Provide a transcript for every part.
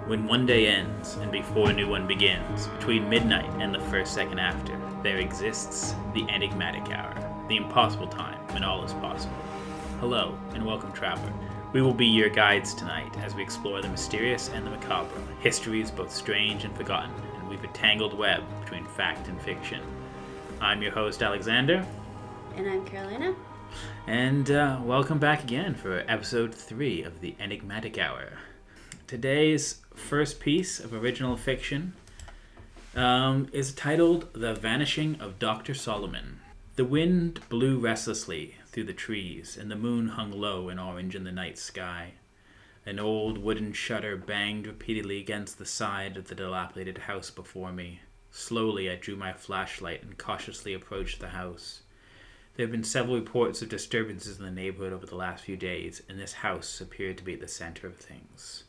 When one day ends and before a new one begins, between midnight and the first second after, there exists the Enigmatic hour, the impossible time when all is possible. Hello, and welcome, traveler. We will be your guides tonight as we explore the mysterious and the macabre, histories both strange and forgotten, and weave a tangled web between fact and fiction. I'm your host, Alexander. And I'm Karolina. And welcome back again for episode 3 of the Enigmatic Hour. Today's first piece of original fiction is titled The Vanishing of Doctor Solomon. The wind blew restlessly through the trees, and the moon hung low and orange in the night sky. An old wooden shutter banged repeatedly against the side of the dilapidated house before me. Slowly I drew my flashlight and cautiously approached the house. There have been several reports of disturbances in the neighborhood over the last few days, and this house appeared to be at the center of things.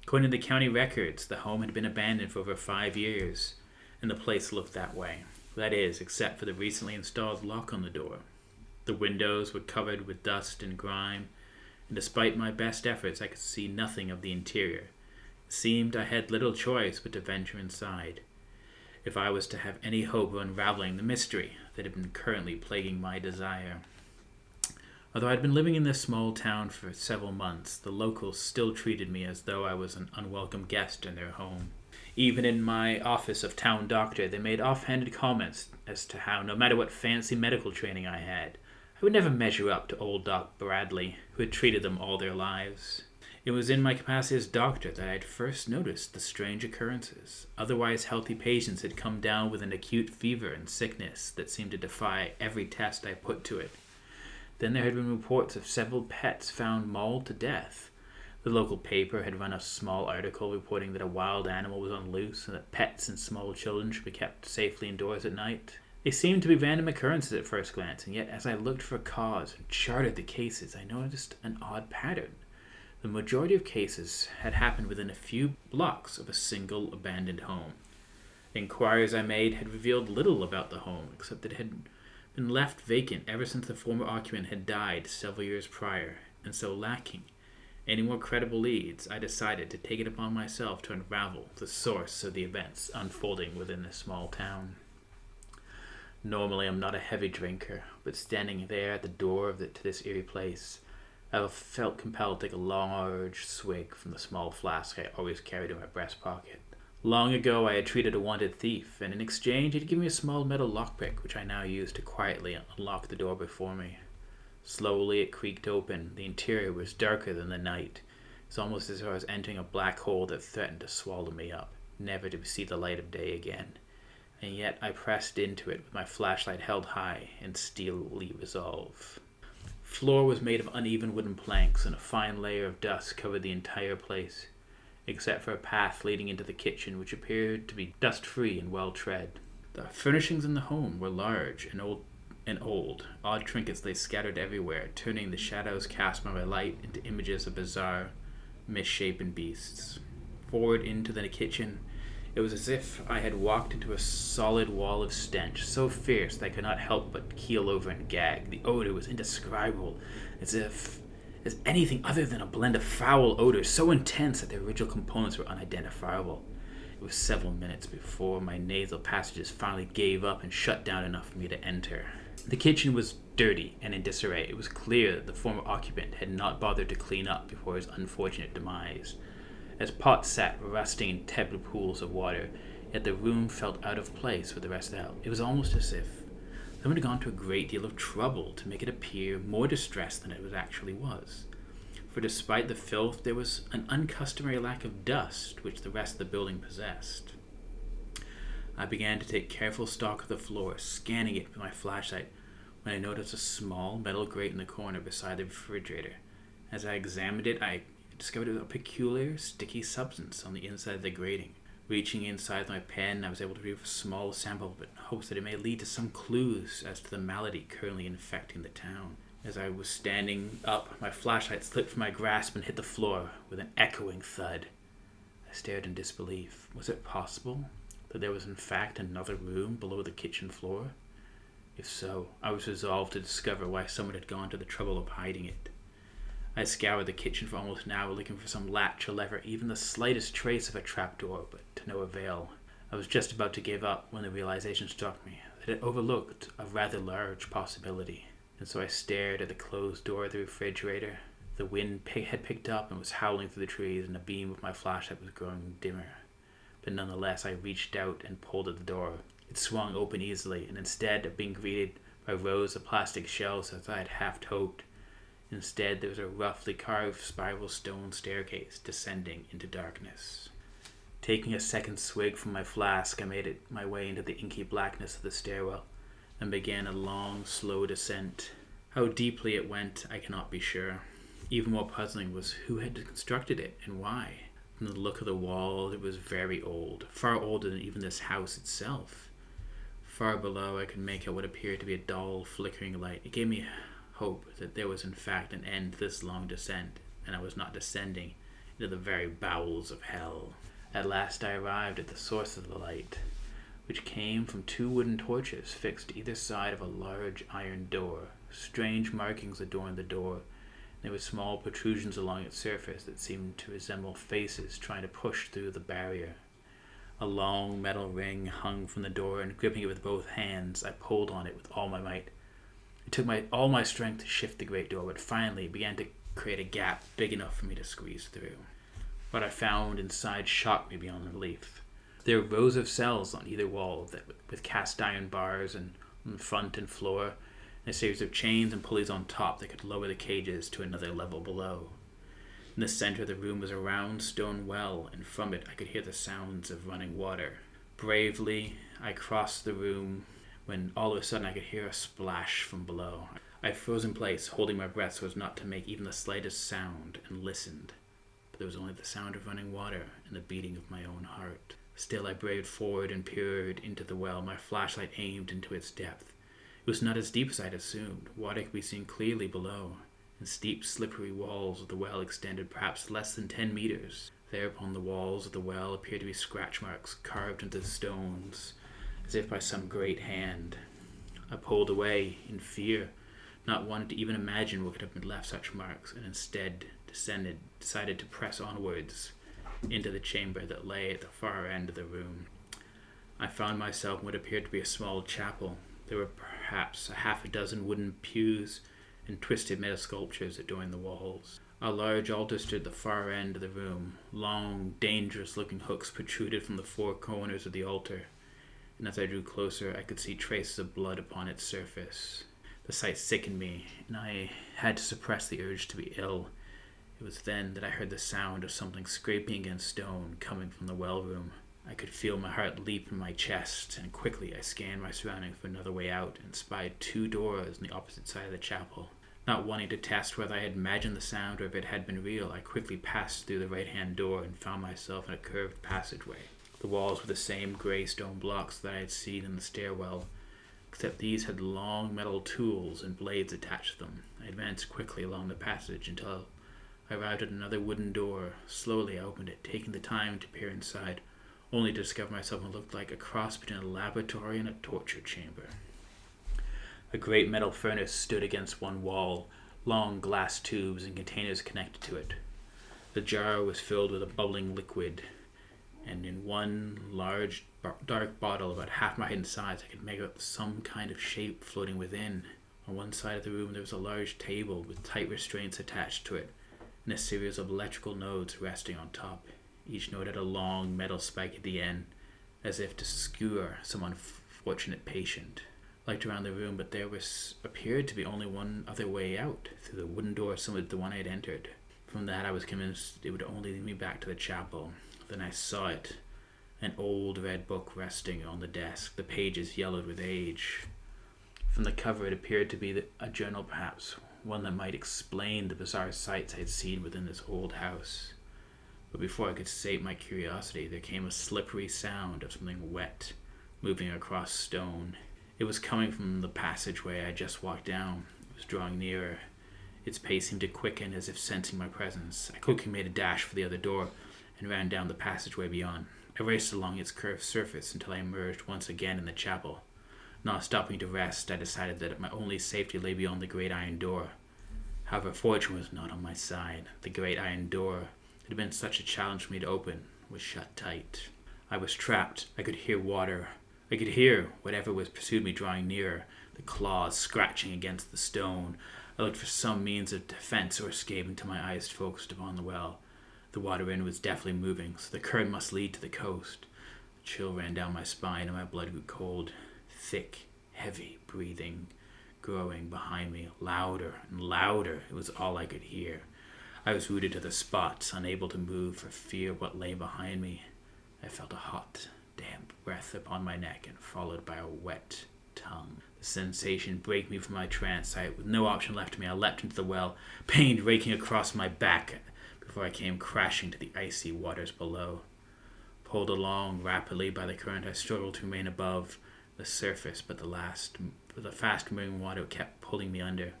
According to the county records, the home had been abandoned for over 5 years, and the place looked that way. That is, except for the recently installed lock on the door. The windows were covered with dust and grime, and despite my best efforts, I could see nothing of the interior. It seemed I had little choice but to venture inside, if I was to have any hope of unraveling the mystery that had been currently plaguing my desire. Although I'd been living in this small town for several months, the locals still treated me as though I was an unwelcome guest in their home. Even in my office of town doctor, they made offhanded comments as to how, no matter what fancy medical training I had, I would never measure up to old Doc Bradley, who had treated them all their lives. It was in my capacity as doctor that I had first noticed the strange occurrences. Otherwise healthy patients had come down with an acute fever and sickness that seemed to defy every test I put to it. Then there had been reports of several pets found mauled to death. The local paper had run a small article reporting that a wild animal was on loose and that pets and small children should be kept safely indoors at night. They seemed to be random occurrences at first glance, and yet as I looked for a cause and charted the cases, I noticed an odd pattern. The majority of cases had happened within a few blocks of a single abandoned home. The inquiries I made had revealed little about the home, except that it had been left vacant ever since the former occupant had died several years prior, and so lacking any more credible leads, I decided to take it upon myself to unravel the source of the events unfolding within this small town. Normally I'm not a heavy drinker, but standing there at the door to this eerie place, I felt compelled to take a large swig from the small flask I always carried in my breast pocket. Long ago I had treated a wanted thief, and in exchange he had given me a small metal lockpick, which I now used to quietly unlock the door before me. Slowly it creaked open. The interior was darker than the night. It was almost as though I was entering a black hole that threatened to swallow me up, never to see the light of day again. And yet I pressed into it with my flashlight held high in steely resolve. The floor was made of uneven wooden planks, and a fine layer of dust covered the entire place, except for a path leading into the kitchen, which appeared to be dust-free and well-tread. The furnishings in the home were large and old. Odd trinkets lay scattered everywhere, turning the shadows cast by my light into images of bizarre, misshapen beasts. Forward into the kitchen, it was as if I had walked into a solid wall of stench, so fierce that I could not help but keel over and gag. The odor was indescribable, as anything other than a blend of foul odors so intense that their original components were unidentifiable. It was several minutes before my nasal passages finally gave up and shut down enough for me to enter. The kitchen was dirty and in disarray. It was clear that the former occupant had not bothered to clean up before his unfortunate demise. As pots sat rusting in tepid pools of water, yet the room felt out of place with the rest of the house. It was almost as if someone had gone to a great deal of trouble to make it appear more distressed than it actually was. For despite the filth, there was an uncustomary lack of dust which the rest of the building possessed. I began to take careful stock of the floor, scanning it with my flashlight, when I noticed a small metal grate in the corner beside the refrigerator. As I examined it, I discovered a peculiar sticky substance on the inside of the grating. Reaching inside my pen, I was able to remove a small sample of it in hopes that it may lead to some clues as to the malady currently infecting the town. As I was standing up, my flashlight slipped from my grasp and hit the floor with an echoing thud. I stared in disbelief. Was it possible that there was in fact another room below the kitchen floor? If so, I was resolved to discover why someone had gone to the trouble of hiding it. I scoured the kitchen for almost an hour looking for some latch or lever, even the slightest trace of a trapdoor, but to no avail. I was just about to give up when the realization struck me that it overlooked a rather large possibility. And so I stared at the closed door of the refrigerator. The wind had picked up and was howling through the trees, and the beam of my flashlight was growing dimmer. But nonetheless, I reached out and pulled at the door. It swung open easily, and instead of being greeted by rows of plastic shelves as I had half hoped, instead there was a roughly carved spiral stone staircase descending into darkness. Taking a second swig from my flask, I made my way into the inky blackness of the stairwell and began a long, slow descent. How deeply it went, I cannot be sure. Even more puzzling was who had constructed it and why. From the look of the wall, it was very old, far older than even this house itself. Far below, I could make out what appeared to be a dull, flickering light. It gave me hope that there was in fact an end to this long descent, and I was not descending into the very bowels of hell. At last I arrived at the source of the light, which came from 2 wooden torches fixed either side of a large iron door. Strange markings adorned the door. There were small protrusions along its surface that seemed to resemble faces trying to push through the barrier. A long metal ring hung from the door, and gripping it with both hands, I pulled on it with all my might. It took all my strength to shift the great door, but finally it began to create a gap big enough for me to squeeze through. What I found inside shocked me beyond belief. There were rows of cells on either wall with cast iron bars on the front and floor, and a series of chains and pulleys on top that could lower the cages to another level below. In the center of the room was a round stone well, and from it I could hear the sounds of running water. Bravely, I crossed the room when all of a sudden I could hear a splash from below. I froze in place, holding my breath so as not to make even the slightest sound, and listened. But there was only the sound of running water and the beating of my own heart. Still I braved forward and peered into the well, my flashlight aimed into its depth. It was not as deep as I had assumed. Water could be seen clearly below, and steep, slippery walls of the well extended perhaps less than 10 meters. There upon the walls of the well appeared to be scratch marks carved into the stones, as if by some great hand. I pulled away in fear, not wanting to even imagine what could have been left such marks, and instead decided to press onwards into the chamber that lay at the far end of the room. I found myself in what appeared to be a small chapel. There were perhaps a half a dozen wooden pews and twisted metal sculptures adorning the walls. A large altar stood at the far end of the room. Long, dangerous-looking hooks protruded from the 4 corners of the altar, and as I drew closer, I could see traces of blood upon its surface. The sight sickened me, and I had to suppress the urge to be ill. It was then that I heard the sound of something scraping against stone coming from the well room. I could feel my heart leap in my chest, and quickly I scanned my surroundings for another way out and spied 2 doors on the opposite side of the chapel. Not wanting to test whether I had imagined the sound or if it had been real, I quickly passed through the right-hand door and found myself in a curved passageway. The walls were the same gray stone blocks that I had seen in the stairwell, except these had long metal tools and blades attached to them. I advanced quickly along the passage until I arrived at another wooden door. Slowly I opened it, taking the time to peer inside, only to discover myself in what looked like a cross between a laboratory and a torture chamber. A great metal furnace stood against one wall, long glass tubes and containers connected to it. The jar was filled with a bubbling liquid, and in one large dark bottle about half my height in size I could make out some kind of shape floating within. On one side of the room there was a large table with tight restraints attached to it, and a series of electrical nodes resting on top. Each node had a long metal spike at the end, as if to skewer some unfortunate patient. I looked around the room, but there appeared to be only one other way out, through the wooden door similar to the one I had entered. From that I was convinced it would only lead me back to the chapel. Then I saw it, an old red book resting on the desk, the pages yellowed with age. From the cover it appeared to be a journal perhaps, one that might explain the bizarre sights I had seen within this old house. But before I could sate my curiosity, there came a slippery sound of something wet moving across stone. It was coming from the passageway I had just walked down. It was drawing nearer. Its pace seemed to quicken as if sensing my presence. I quickly made a dash for the other door and ran down the passageway beyond. I raced along its curved surface until I emerged once again in the chapel. Not stopping to rest, I decided that my only safety lay beyond the great iron door. However, fortune was not on my side. The great iron door it had been such a challenge for me to open was shut tight. I was trapped. I could hear water. I could hear whatever was pursued me drawing nearer, the claws scratching against the stone. I looked for some means of defense or escape until my eyes focused upon the well. The water in was definitely moving, so the current must lead to the coast. A chill ran down my spine and my blood grew cold. Thick, heavy breathing growing behind me, louder and louder. It was all I could hear. I was rooted to the spot, unable to move for fear of what lay behind me. I felt a hot, damp breath upon my neck and followed by a wet tongue. The sensation broke me from my trance. With no option left to me, I leapt into the well, pain raking across my back before I came crashing to the icy waters below. Pulled along rapidly by the current, I struggled to remain above the surface, but the fast-moving water kept pulling me under.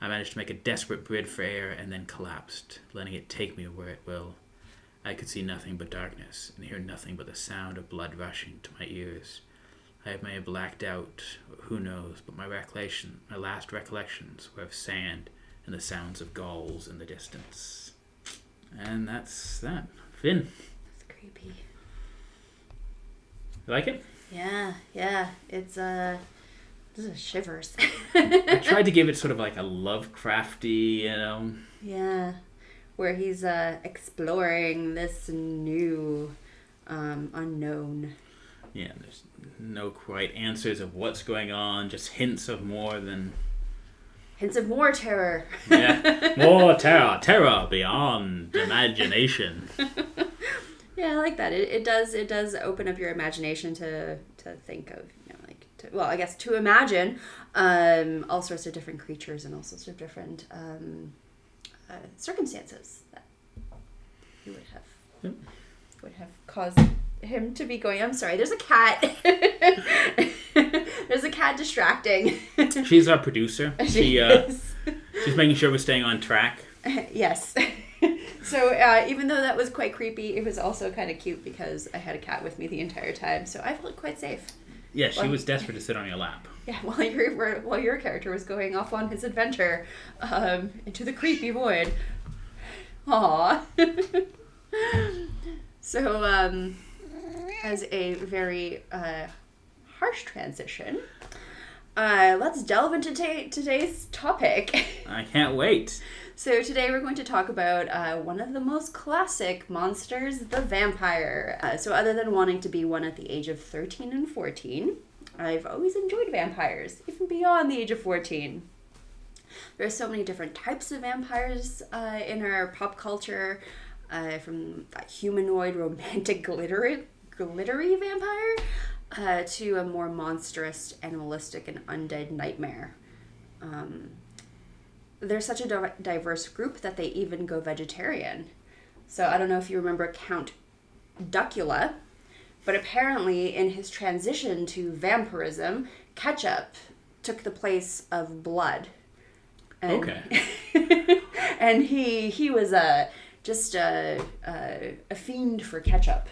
I managed to make a desperate bid for air and then collapsed, letting it take me where it will. I could see nothing but darkness and hear nothing but the sound of blood rushing to my ears. I may have blacked out, who knows, but my last recollections were of sand and the sounds of gulls in the distance. And that's that. Finn. It's creepy. You like it? Yeah. It's this is shivers. I tried to give it sort of like a Lovecrafty, Yeah, where he's exploring this new unknown. Yeah, there's no quite answers of what's going on, just hints of more terror. Yeah, more terror beyond imagination. Yeah, I like that. It does open up your imagination to think of, I guess to imagine all sorts of different creatures and all sorts of different circumstances that he would have caused him to be going. I'm sorry, there's a cat. There's a cat distracting. She's our producer. She's making sure we're staying on track. Yes. So even though that was quite creepy, it was also kind of cute because I had a cat with me the entire time, so I felt quite safe. Yeah, she was desperate to sit on your lap. Yeah, while your character was going off on his adventure into the creepy void. Aww. So, as a very harsh transition, let's delve into today's topic. I can't wait. So today we're going to talk about one of the most classic monsters, the vampire. So other than wanting to be one at the age of 13 and 14, I've always enjoyed vampires, even beyond the age of 14. There are so many different types of vampires in our pop culture, from that humanoid, romantic, glittery vampire to a more monstrous, animalistic, and undead nightmare. They're such a diverse group that they even go vegetarian. So I don't know if you remember Count Duckula, but apparently in his transition to vampirism, ketchup took the place of blood. And, okay. And he was just a fiend for ketchup.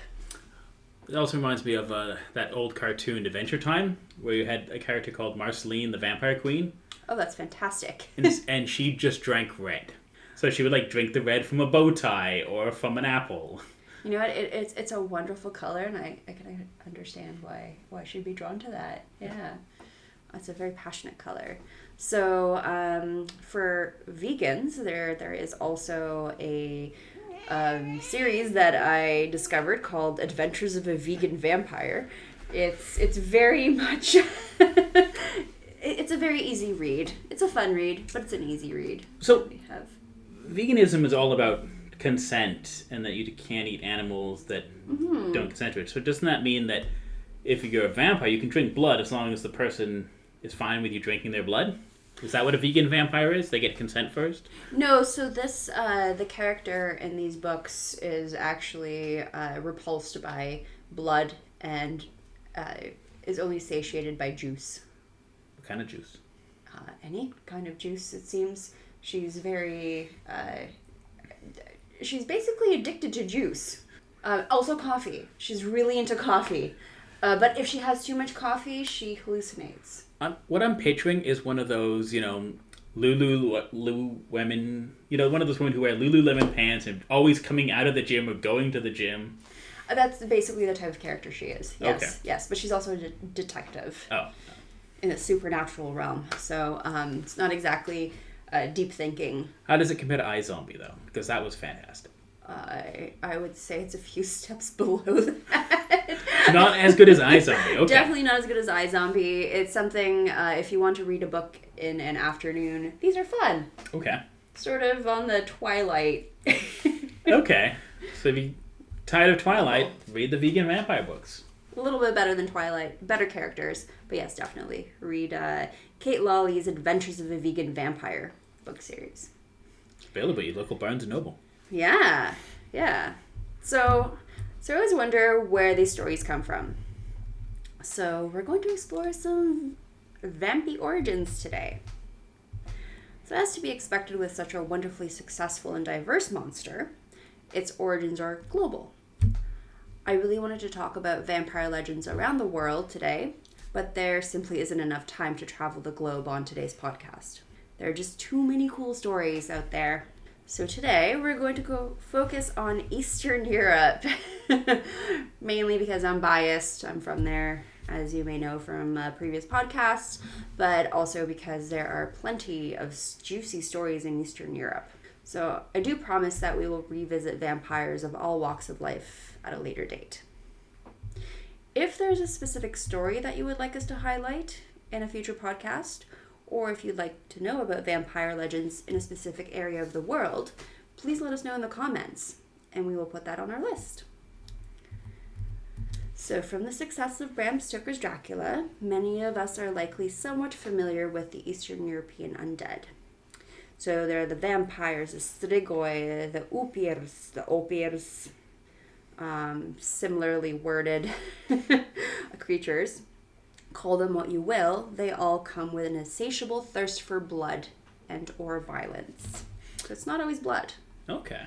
It also reminds me of that old cartoon Adventure Time, where you had a character called Marceline, the Vampire Queen. Oh, that's fantastic. And she just drank red. So she would drink the red from a bow tie or from an apple. You know what? It's a wonderful color, and I can understand why she'd be drawn to that. Yeah. It's a very passionate color. So for vegans, there is also a series that I discovered called Adventures of a Vegan Vampire. It's very much... It's a very easy read. It's a fun read, but it's an easy read. So, veganism is all about consent and that you can't eat animals that don't consent to it. So doesn't that mean that if you're a vampire, you can drink blood as long as the person is fine with you drinking their blood? Is that what a vegan vampire is? They get consent first? No, so this, the character in these books is actually repulsed by blood and is only satiated by juice. What kind of juice? Any kind of juice, it seems. She's very... she's basically addicted to juice. Also coffee. She's really into coffee. But if she has too much coffee, she hallucinates. What I'm picturing is one of those, Lululemon, one of those women who wear Lululemon pants and always coming out of the gym or going to the gym. That's basically the type of character she is. Yes, Okay. yes, but she's also a detective. Oh. In the supernatural realm, so it's not exactly deep thinking. How does it compare to iZombie, though? Because that was fantastic. I would say it's a few steps below that. Not as good as iZombie. Okay. Definitely not as good as iZombie. It's something, if you want to read a book in an afternoon, these are fun. Okay. Sort of on the Twilight. Okay. So if you're tired of Twilight, read the vegan vampire books. A little bit better than Twilight. Better characters. But yes, definitely. Read Kate Lawley's Adventures of a Vegan Vampire book series. Available at your local Barnes & Noble. Yeah. So I always wonder where these stories come from. So we're going to explore some vampy origins today. So as to be expected with such a wonderfully successful and diverse monster, its origins are global. I really wanted to talk about vampire legends around the world today, but there simply isn't enough time to travel the globe on today's podcast. There are just too many cool stories out there. So today we're going to go focus on Eastern Europe, mainly because I'm biased. I'm from there, as you may know from previous podcasts, but also because there are plenty of juicy stories in Eastern Europe. So I do promise that we will revisit vampires of all walks of life at a later date. If there's a specific story that you would like us to highlight in a future podcast, or if you'd like to know about vampire legends in a specific area of the world, please let us know in the comments, and we will put that on our list. So from the success of Bram Stoker's Dracula, many of us are likely somewhat familiar with the Eastern European undead. So there are the vampires, the Strigoi, the opirs, similarly worded creatures. Call them what you will, they all come with an insatiable thirst for blood and or violence. So it's not always blood. Okay.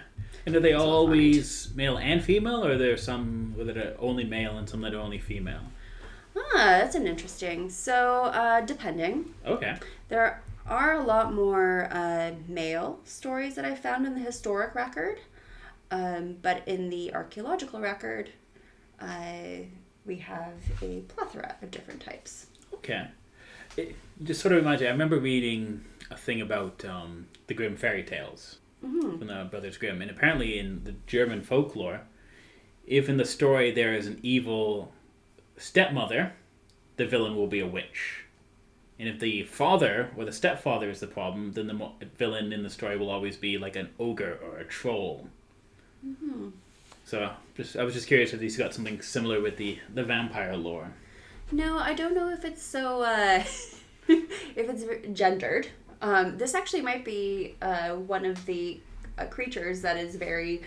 And are they always male and female, or are there some that are only male and some that are only female? That's an interesting. So, depending. Okay. There are a lot more male stories that I found in the historic record, but in the archaeological record, we have a plethora of different types. Okay. It just sort of reminds me, I remember reading a thing about the Grimm fairy tales from the Brothers Grimm, and apparently in the German folklore, if in the story there is an evil stepmother, the villain will be a witch. And if the father or the stepfather is the problem, then the villain in the story will always be like an ogre or a troll. Mm-hmm. So I was just curious if these got something similar with the vampire lore. No, I don't know if it's so if it's gendered. This actually might be one of the creatures that is very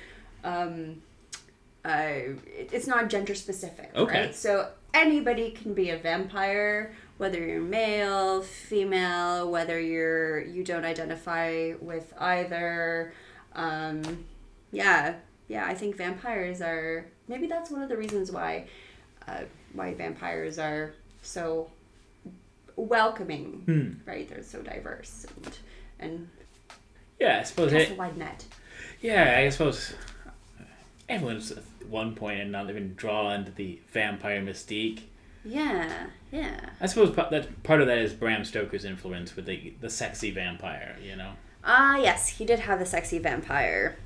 it's not gender specific. Okay. Right? So anybody can be a vampire, whether you're male, female, whether you don't identify with either. Yeah, I think vampires are... Maybe that's one of the reasons why vampires are so welcoming, right? They're so diverse and yeah, I suppose cast a wide net. Yeah, I suppose everyone's at one point and not even drawn to the vampire mystique. Yeah. I suppose that part of that is Bram Stoker's influence with the sexy vampire, you know? Yes, he did have the sexy vampire.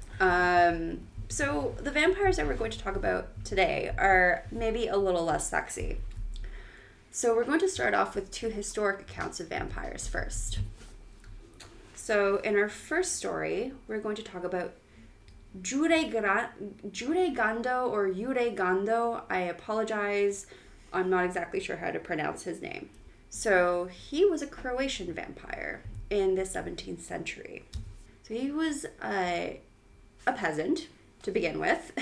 So the vampires that we're going to talk about today are maybe a little less sexy. So we're going to start off with two historic accounts of vampires first. So in our first story, we're going to talk about Juregando or Juregando. I apologize. I'm not exactly sure how to pronounce his name. So he was a Croatian vampire in the 17th century. So he was a peasant to begin with.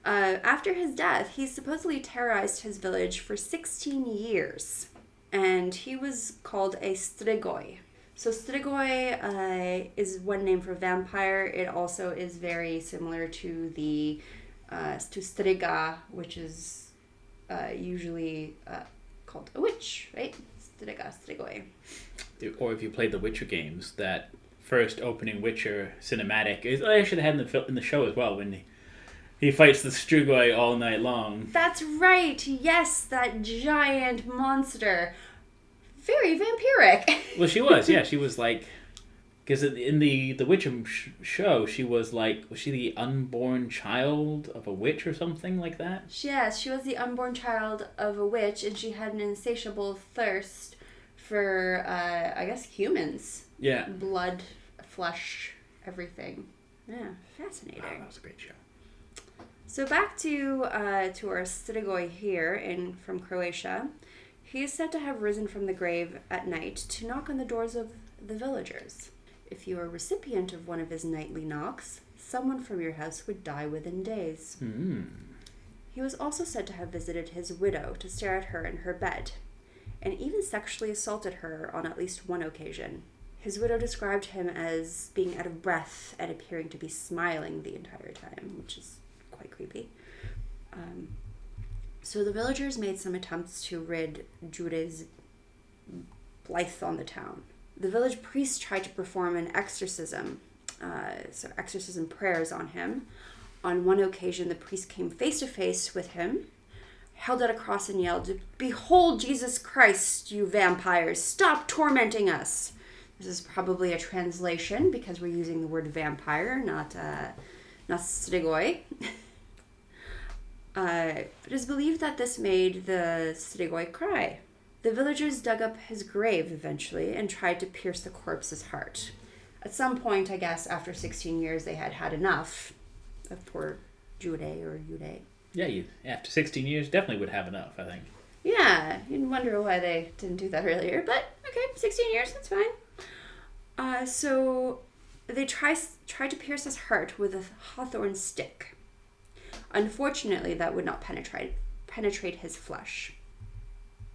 After his death, he supposedly terrorized his village for 16 years. And he was called a Strigoi. So Strigoi is one name for vampire. It also is very similar to to Striga, which is usually called a witch, right? Striga, Strigoi. Or if you played the Witcher games, that first opening Witcher cinematic is I should have had in the show as well when he fights the Strigoi all night long. That's right. Yes, that giant monster. Very vampiric. Well, she was. Yeah, she was like, because in the Witcher show, she was she the unborn child of a witch or something like that? Yes, she was the unborn child of a witch, and she had an insatiable thirst for, I guess, humans. Yeah. Blood, flesh, everything. Yeah, fascinating. Wow, that was a great show. So back to our Strigoi here from Croatia. He is said to have risen from the grave at night to knock on the doors of the villagers. If you were a recipient of one of his nightly knocks, someone from your house would die within days. He was also said to have visited his widow to stare at her in her bed, and even sexually assaulted her on at least one occasion. His widow described him as being out of breath and appearing to be smiling the entire time, which is quite creepy. So the villagers made some attempts to rid Jude's blight on the town. The village priest tried to perform an exorcism, so exorcism prayers on him. On one occasion, the priest came face to face with him, held out a cross and yelled, "Behold Jesus Christ, you vampires! Stop tormenting us!" This is probably a translation because we're using the word vampire, not Strigoi. It is believed that this made the Strigoi cry. The villagers dug up his grave eventually and tried to pierce the corpse's heart. At some point, I guess, after 16 years, they had enough of poor Jude or Jude. Yeah, after 16 years, definitely would have enough, I think. Yeah, you'd wonder why they didn't do that earlier, but okay, 16 years, that's fine. So they tried to pierce his heart with a hawthorn stick. Unfortunately, that would not penetrate his flesh.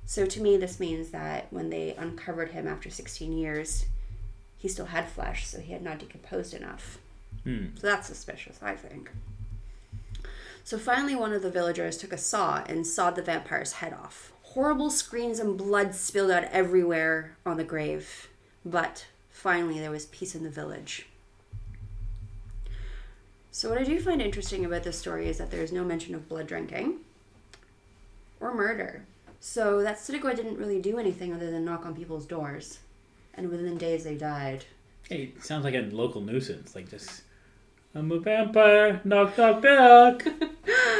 So to me, this means that when they uncovered him after 16 years, he still had flesh, so he had not decomposed enough. So that's suspicious, I think. So finally, one of the villagers took a saw and sawed the vampire's head off. Horrible screams and blood spilled out everywhere on the grave, but finally there was peace in the village. So what I do find interesting about this story is that there is no mention of blood drinking or murder. So that Strigoi didn't really do anything other than knock on people's doors. And within days they died. Hey, it sounds like a local nuisance. Like just, I'm a vampire, knock, knock, knock.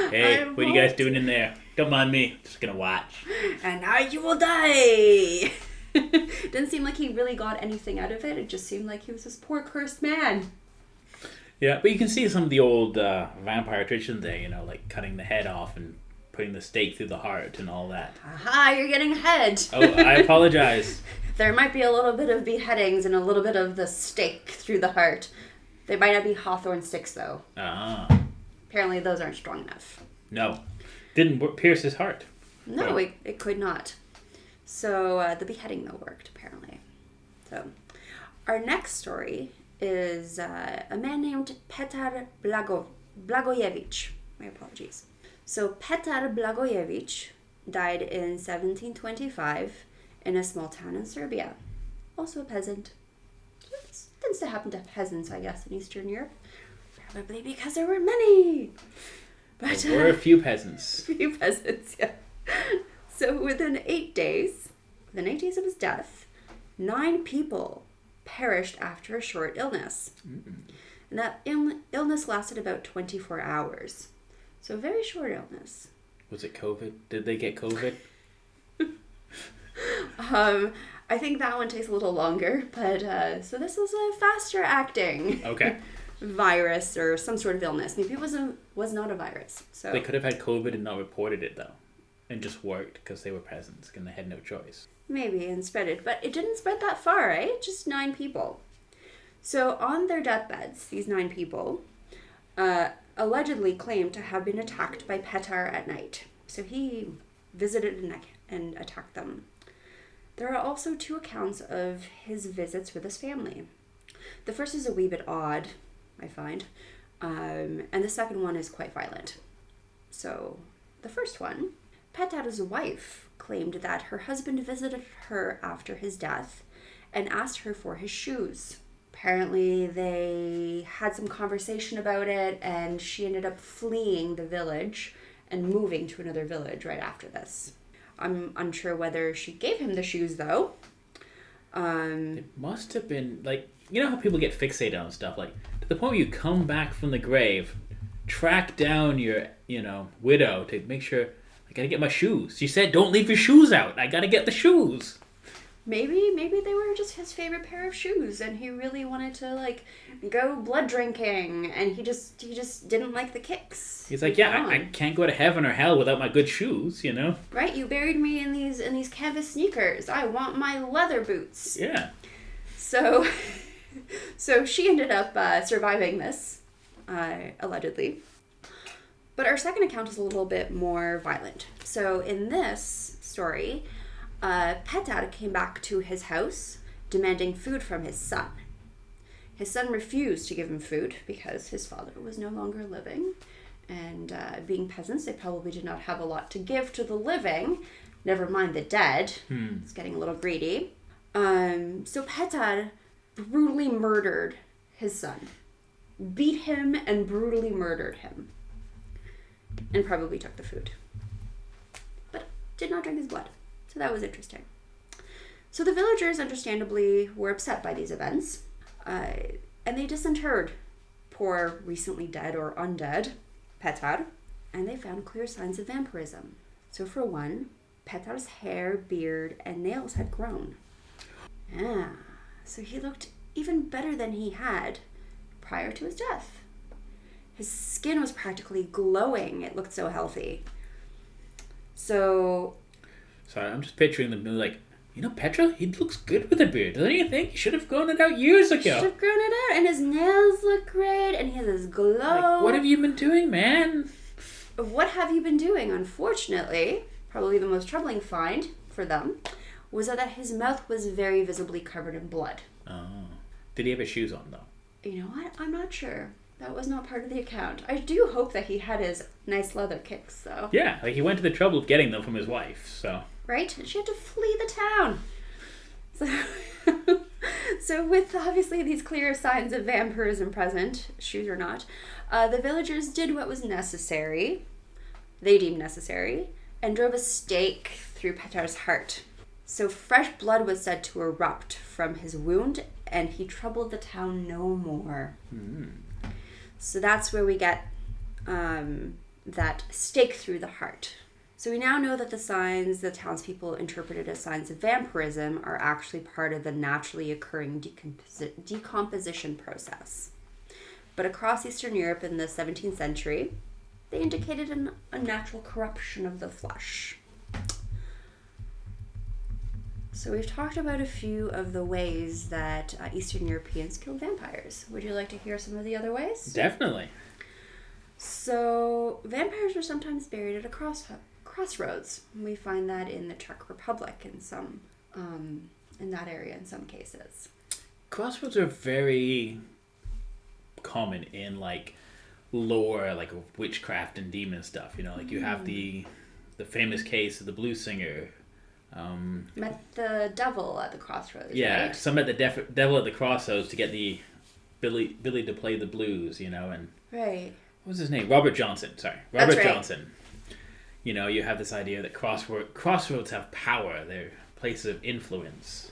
Hey, what are you guys doing in there? Don't mind me, just gonna watch. And now you will die! Didn't seem like he really got anything out of it. It just seemed like he was this poor cursed man. Yeah, but you can see some of the old vampire traditions there, like cutting the head off and putting the stake through the heart and all that. Aha, you're getting ahead. Oh, I apologize. There might be a little bit of beheadings and a little bit of the stake through the heart. They might not be hawthorn sticks, though. Ah. Apparently those aren't strong enough. No. Didn't pierce his heart. No, it could not. So the beheading, though, worked, apparently. So our next story is a man named Petar Blagojevich. My apologies. So Petar Blagojevich died in 1725 in a small town in Serbia. Also a peasant. It tends to happen to peasants, I guess, in Eastern Europe. Probably because there were many. But there were a few peasants. Few peasants, yeah. So within 8 days of his death, 9 people perished after a short illness. And that illness lasted about 24 hours. So a very short illness. Was it COVID? Did they get COVID? I think that one takes a little longer, but so this was a faster acting virus or some sort of illness. Maybe it was not a virus. So they could have had COVID and not reported it though, and just worked because they were peasants and they had no choice. Maybe and spread it, but it didn't spread that far, right? Just 9 people. So on their deathbeds, these 9 people allegedly claimed to have been attacked by Petar at night. So he visited and attacked them. There are also 2 accounts of his visits with his family. The first is a wee bit odd, I find, and the second one is quite violent. So the first one, Petad's wife claimed that her husband visited her after his death and asked her for his shoes. Apparently, they had some conversation about it, and she ended up fleeing the village and moving to another village right after this. I'm unsure whether she gave him the shoes, though. It must have been, like, you know how people get fixated on stuff, like, to the point where you come back from the grave, track down your, widow to make sure, I gotta get my shoes. She said, don't leave your shoes out. I gotta get the shoes. Maybe they were just his favorite pair of shoes, and he really wanted to, like, go blood drinking, and he just didn't like the kicks. He's like, I can't go to heaven or hell without my good shoes, Right, you buried me in these canvas sneakers. I want my leather boots. Yeah. So she ended up surviving this, allegedly. But our second account is a little bit more violent. So in this story, Petad came back to his house demanding food from his son. His son refused to give him food because his father was no longer living. And being peasants, they probably did not have a lot to give to the living, never mind the dead. It's getting a little greedy. So Petad brutally murdered his son. Beat him and brutally murdered him. And probably took the food. But did not drink his blood. So that was interesting. So the villagers, understandably, were upset by these events. And they disinterred poor, recently dead or undead Petad. And they found clear signs of vampirism. So for one, Petad's hair, beard, and nails had grown. Yeah, so he looked even better than he had prior to his death. His skin was practically glowing. It looked so healthy. So... Sorry, I'm just picturing them like, Petra, he looks good with a beard. Don't you think? He should have grown it out years ago. Should have grown it out. And his nails look great. And he has this glow. Like, what have you been doing, man? What have you been doing? Unfortunately, probably the most troubling find for them was that his mouth was very visibly covered in blood. Oh. Did he have his shoes on, though? You know what? I'm not sure. That was not part of the account. I do hope that he had his nice leather kicks, though. Yeah, like he went to the trouble of getting them from his wife, so... Right? She had to flee the town. So with obviously these clear signs of vampirism present, shoes or not, the villagers did what was necessary, they deemed necessary, and drove a stake through Petad's heart. So fresh blood was said to erupt from his wound, and he troubled the town no more. So that's where we get that stake through the heart. So we now know that the signs the townspeople interpreted as signs of vampirism are actually part of the naturally occurring decomposition process. But across Eastern Europe in the 17th century, they indicated an unnatural corruption of the flesh. So we've talked about a few of the ways that Eastern Europeans killed vampires. Would you like to hear some of the other ways? Definitely. So vampires were sometimes buried at a crossroads. We find that in the Czech Republic in some, in that area in some cases. Crossroads are very common in like lore, like witchcraft and demon stuff. Like you have the famous case of the blues singer. Met the devil at the crossroads. Yeah, right? some met the devil at the crossroads to get the Billy to play the blues. And right. What was his name? Robert Johnson. Sorry, Robert That's right. Johnson. You have this idea that crossroads have power. They're places of influence.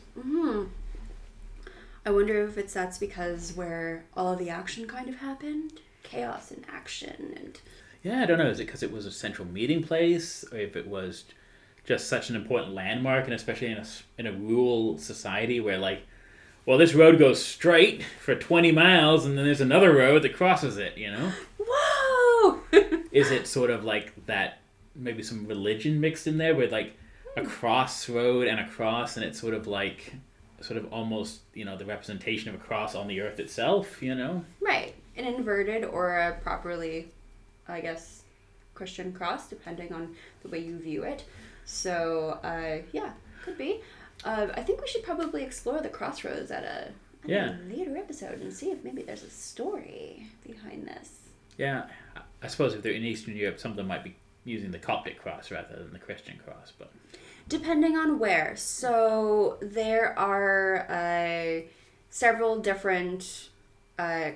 I wonder if that's because where all of the action kind of happened, chaos and action, and yeah, I don't know. Is it because it was a central meeting place, or if it was just such an important landmark, and especially in a rural society where this road goes straight for 20 miles, and then there's another road that crosses it. Whoa! Is it sort of like that? Maybe some religion mixed in there with like a crossroad and a cross, and it's sort of almost the representation of a cross on the earth itself, Right. An inverted or a properly, I guess, Christian cross, depending on the way you view it. So yeah, could be. I think we should probably explore the crossroads at a later episode and see if maybe there's a story behind this. Yeah, I suppose if they're in Eastern Europe, some of them might be using the Coptic cross rather than the Christian cross, but depending on where. So there are several different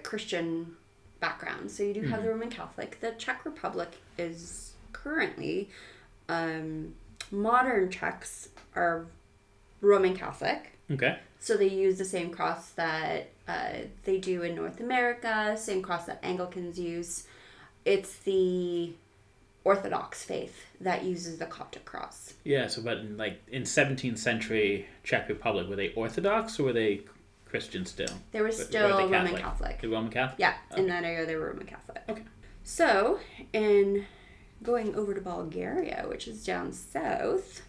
Christian backgrounds. So you do have the Roman Catholic. The Czech Republic is currently modern Czechs are Roman Catholic. Okay. So they use the same cross that they do in North America, same cross that Anglicans use. It's the Orthodox faith that uses the Coptic cross. Yeah, so but in 17th century Czech Republic, were they Orthodox or were they Christian still? They were still Roman Catholic. The Roman Catholic? Yeah, okay. In that area they were Roman Catholic. Okay. So, in going over to Bulgaria, which is down south,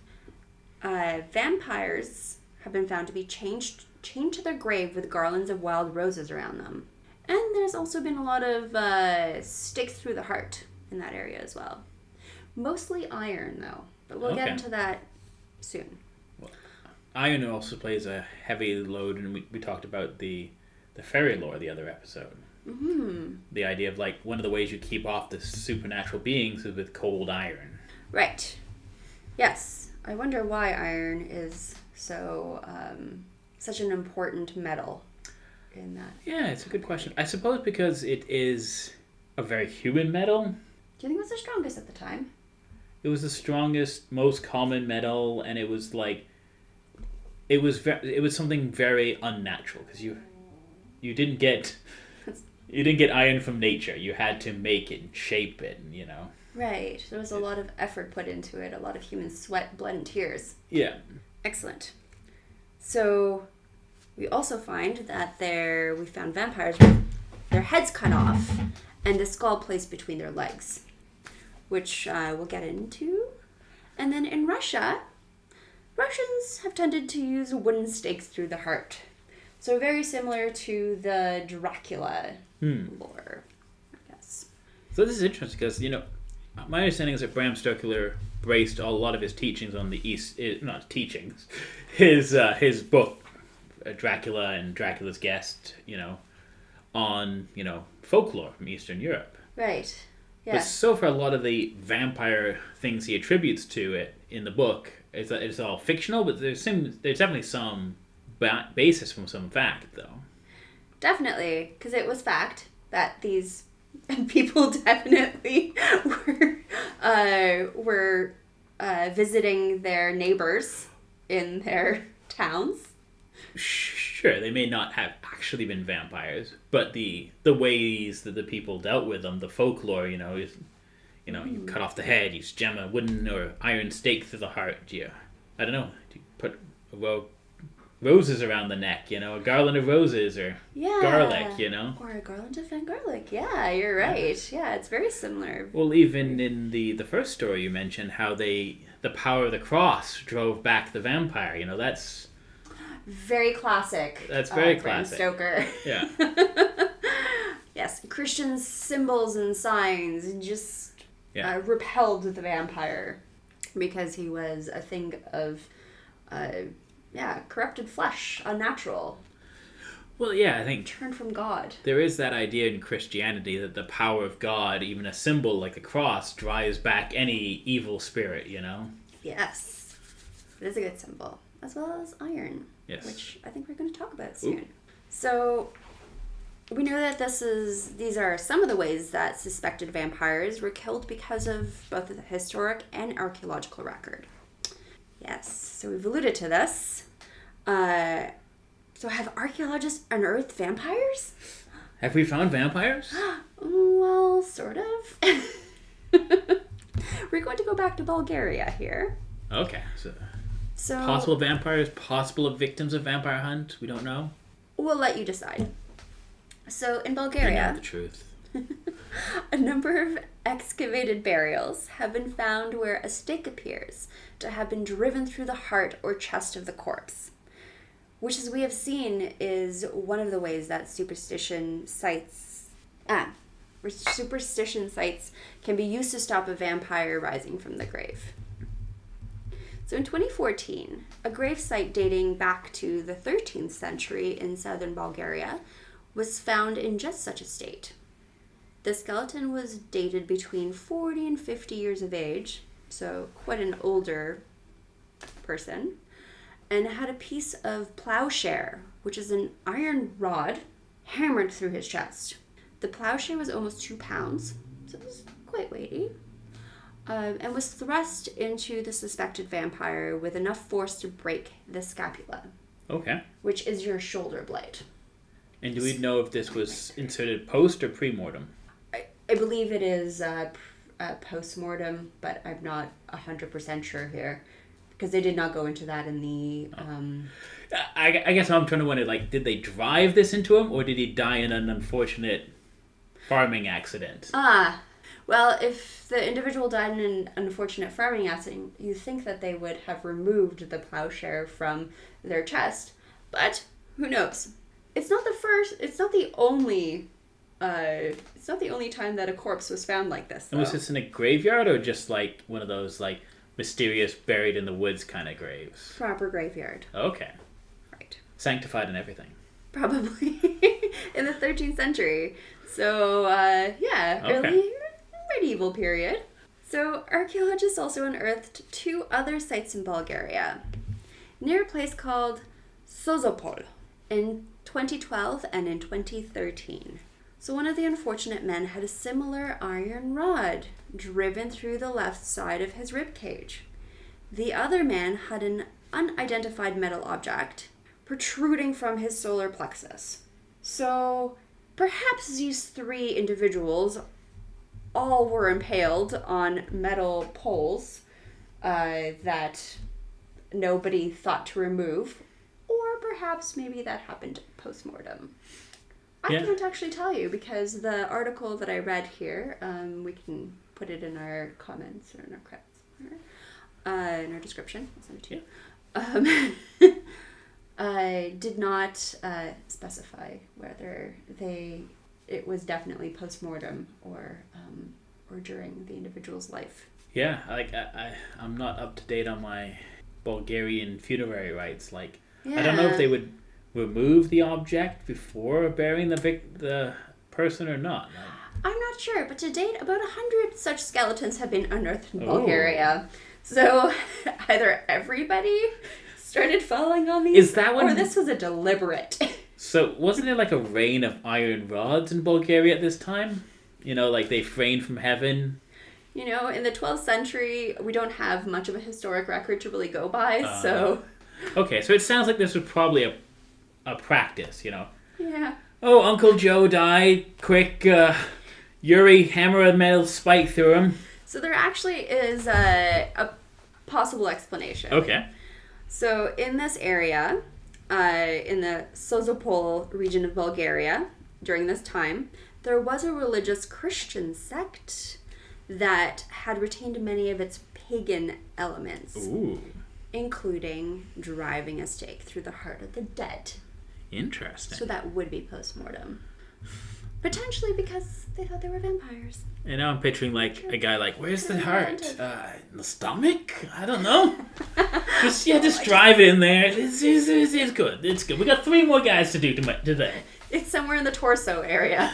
vampires have been found to be chained to their grave with garlands of wild roses around them. And there's also been a lot of stakes through the heart in that area as well. Mostly iron, though. But we'll get into that soon. Well, iron also plays a heavy load, and we talked about the fairy lore the other episode. Mm-hmm. The idea of one of the ways you keep off the supernatural beings is with cold iron. Right. Yes. I wonder why iron is so such an important metal in that. Yeah, it's a good question. I suppose because it is a very human metal. Do you think it was the strongest at the time? It was the strongest, most common metal, and it was it was something very unnatural because you didn't get iron from nature. You had to make it and shape it, and Right. There was a lot of effort put into it, a lot of human sweat, blood, and tears. Yeah. Excellent. So we also find that we found vampires with their heads cut off and the skull placed between their legs, which we'll get into. And then in Russia, Russians have tended to use wooden stakes through the heart. So very similar to the Dracula lore, I guess. So this is interesting because, my understanding is that Bram Stoker based a lot of his teachings on his book, Dracula and Dracula's Guest, on, folklore from Eastern Europe. Right. Yeah. But so far, a lot of the vampire things he attributes to it in the book, it's all fictional, but there's definitely some basis from some fact, though. Definitely, because it was fact that these people definitely were visiting their neighbors in their towns. Sure, they may not have actually been vampires, but the ways that the people dealt with them, the folklore, you cut off the head, you jam a wooden or iron stake through the heart. I don't know, you put roses around the neck, a garland of roses or garlic, Or a garland of fan garlic. Yeah, you're right. Yeah, it's very similar. Well, even in the first story you mentioned, how the power of the cross drove back the vampire, that's... Very classic. That's very Bram classic. Stoker. Yeah. Yes, Christian symbols and signs just repelled the vampire because he was a thing of, corrupted flesh, unnatural. Well, yeah, I think... Turned from God. There is that idea in Christianity that the power of God, even a symbol like the cross, drives back any evil spirit, Yes. It is a good symbol. As well as iron. Yes. Which I think we're going to talk about soon. So, we know that these are some of the ways that suspected vampires were killed because of both the historic and archaeological record. Yes, so we've alluded to this. So have archaeologists unearthed vampires? Have we found vampires? Well, sort of. We're going to go back to Bulgaria here. Okay, so possible vampires, possible victims of vampire hunt, we don't know. We'll let you decide. So in Bulgaria, I know the truth. A number of excavated burials have been found where a stake appears to have been driven through the heart or chest of the corpse, which, as we have seen, is one of the ways that superstition sites can be used to stop a vampire rising from the grave. So in 2014, a grave site dating back to the 13th century in southern Bulgaria was found in just such a state. The skeleton was dated between 40 and 50 years of age, so quite an older person, and had a piece of plowshare, which is an iron rod, hammered through his chest. The plowshare was almost 2 pounds, so it was quite weighty, and was thrust into the suspected vampire with enough force to break the scapula. Okay. Which is your shoulder blade. And do we know if this was inserted post or pre-mortem? I believe it is post-mortem, but I'm not 100% sure here. Because they did not go into that in the... I guess I'm trying to wonder, like, did they drive this into him, or did he die in an unfortunate farming accident? Well, if the individual died in an unfortunate farming accident, you think that they would have removed the plowshare from their chest, but who knows? It's not the only time that a corpse was found like this, though. And was this in a graveyard, or just, like, one of those, like, mysterious buried in the woods kind of graves? Proper graveyard. Okay. Right. Sanctified and everything. Probably. In the 13th century. So, Okay. early medieval period. So, archaeologists also unearthed 2 other sites in Bulgaria, near a place called Sozopol in 2012 and in 2013. So one of the unfortunate men had a similar iron rod driven through the left side of his rib cage. The other man had an unidentified metal object protruding from his solar plexus. So perhaps these 3 individuals all were impaled on metal poles that nobody thought to remove, or perhaps maybe that happened post-mortem. I can't actually tell you, because the article that I read here, we can put it in our comments or in our credits, in our description. I'll send it to you. Did not specify whether it was definitely post-mortem or during the individual's life. Yeah, like I'm not up to date on my Bulgarian funerary rites. Like, I don't know if they would remove the object before burying the person or not. Like, I'm not sure, but to date, about 100 such skeletons have been unearthed in Bulgaria. So either everybody started falling on these, or this was a deliberate. So wasn't there like a rain of iron rods in Bulgaria at this time? You know, like they rained from heaven. You know, in the 12th century, we don't have much of a historic record to really go by, so... Okay, so it sounds like this was probably a practice, you know? Yeah. Oh, Uncle Joe died. Quick, Yuri, hammer a metal spike through him. So there actually is a possible explanation. Okay. So in this area, in the Sozopol region of Bulgaria, during this time, there was a religious Christian sect that had retained many of its pagan elements. Ooh. Including driving a stake through the heart of the dead. Interesting. So that would be post-mortem. Potentially because they thought they were vampires. And now I'm picturing like a guy like, where's the heart? In the stomach? I don't know. just drive it in there. It's good. It's good. We got 3 more guys to do today. It's somewhere in the torso area.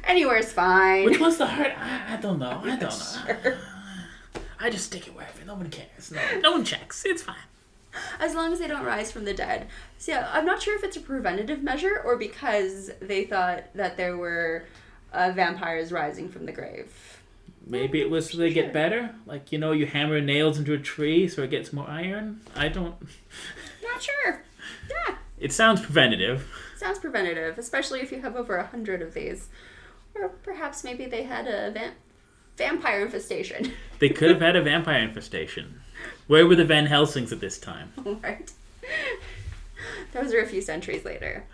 Anywhere's fine. Which one's the heart? I don't know. I don't know. Sure. I just stick it wherever. No one cares. No one checks. It's fine. As long as they don't rise from the dead. So yeah, I'm not sure if it's a preventative measure or because they thought that there were vampires rising from the grave. Maybe it was so they get better. Like, you know, you hammer nails into a tree so it gets more iron. I don't... Not sure. Yeah. It sounds preventative. Sounds preventative, especially if you have over 100 of these. Or perhaps maybe they had a vampire infestation. They could have had a vampire infestation. Where were the Van Helsings at this time? Right. Those are a few centuries later.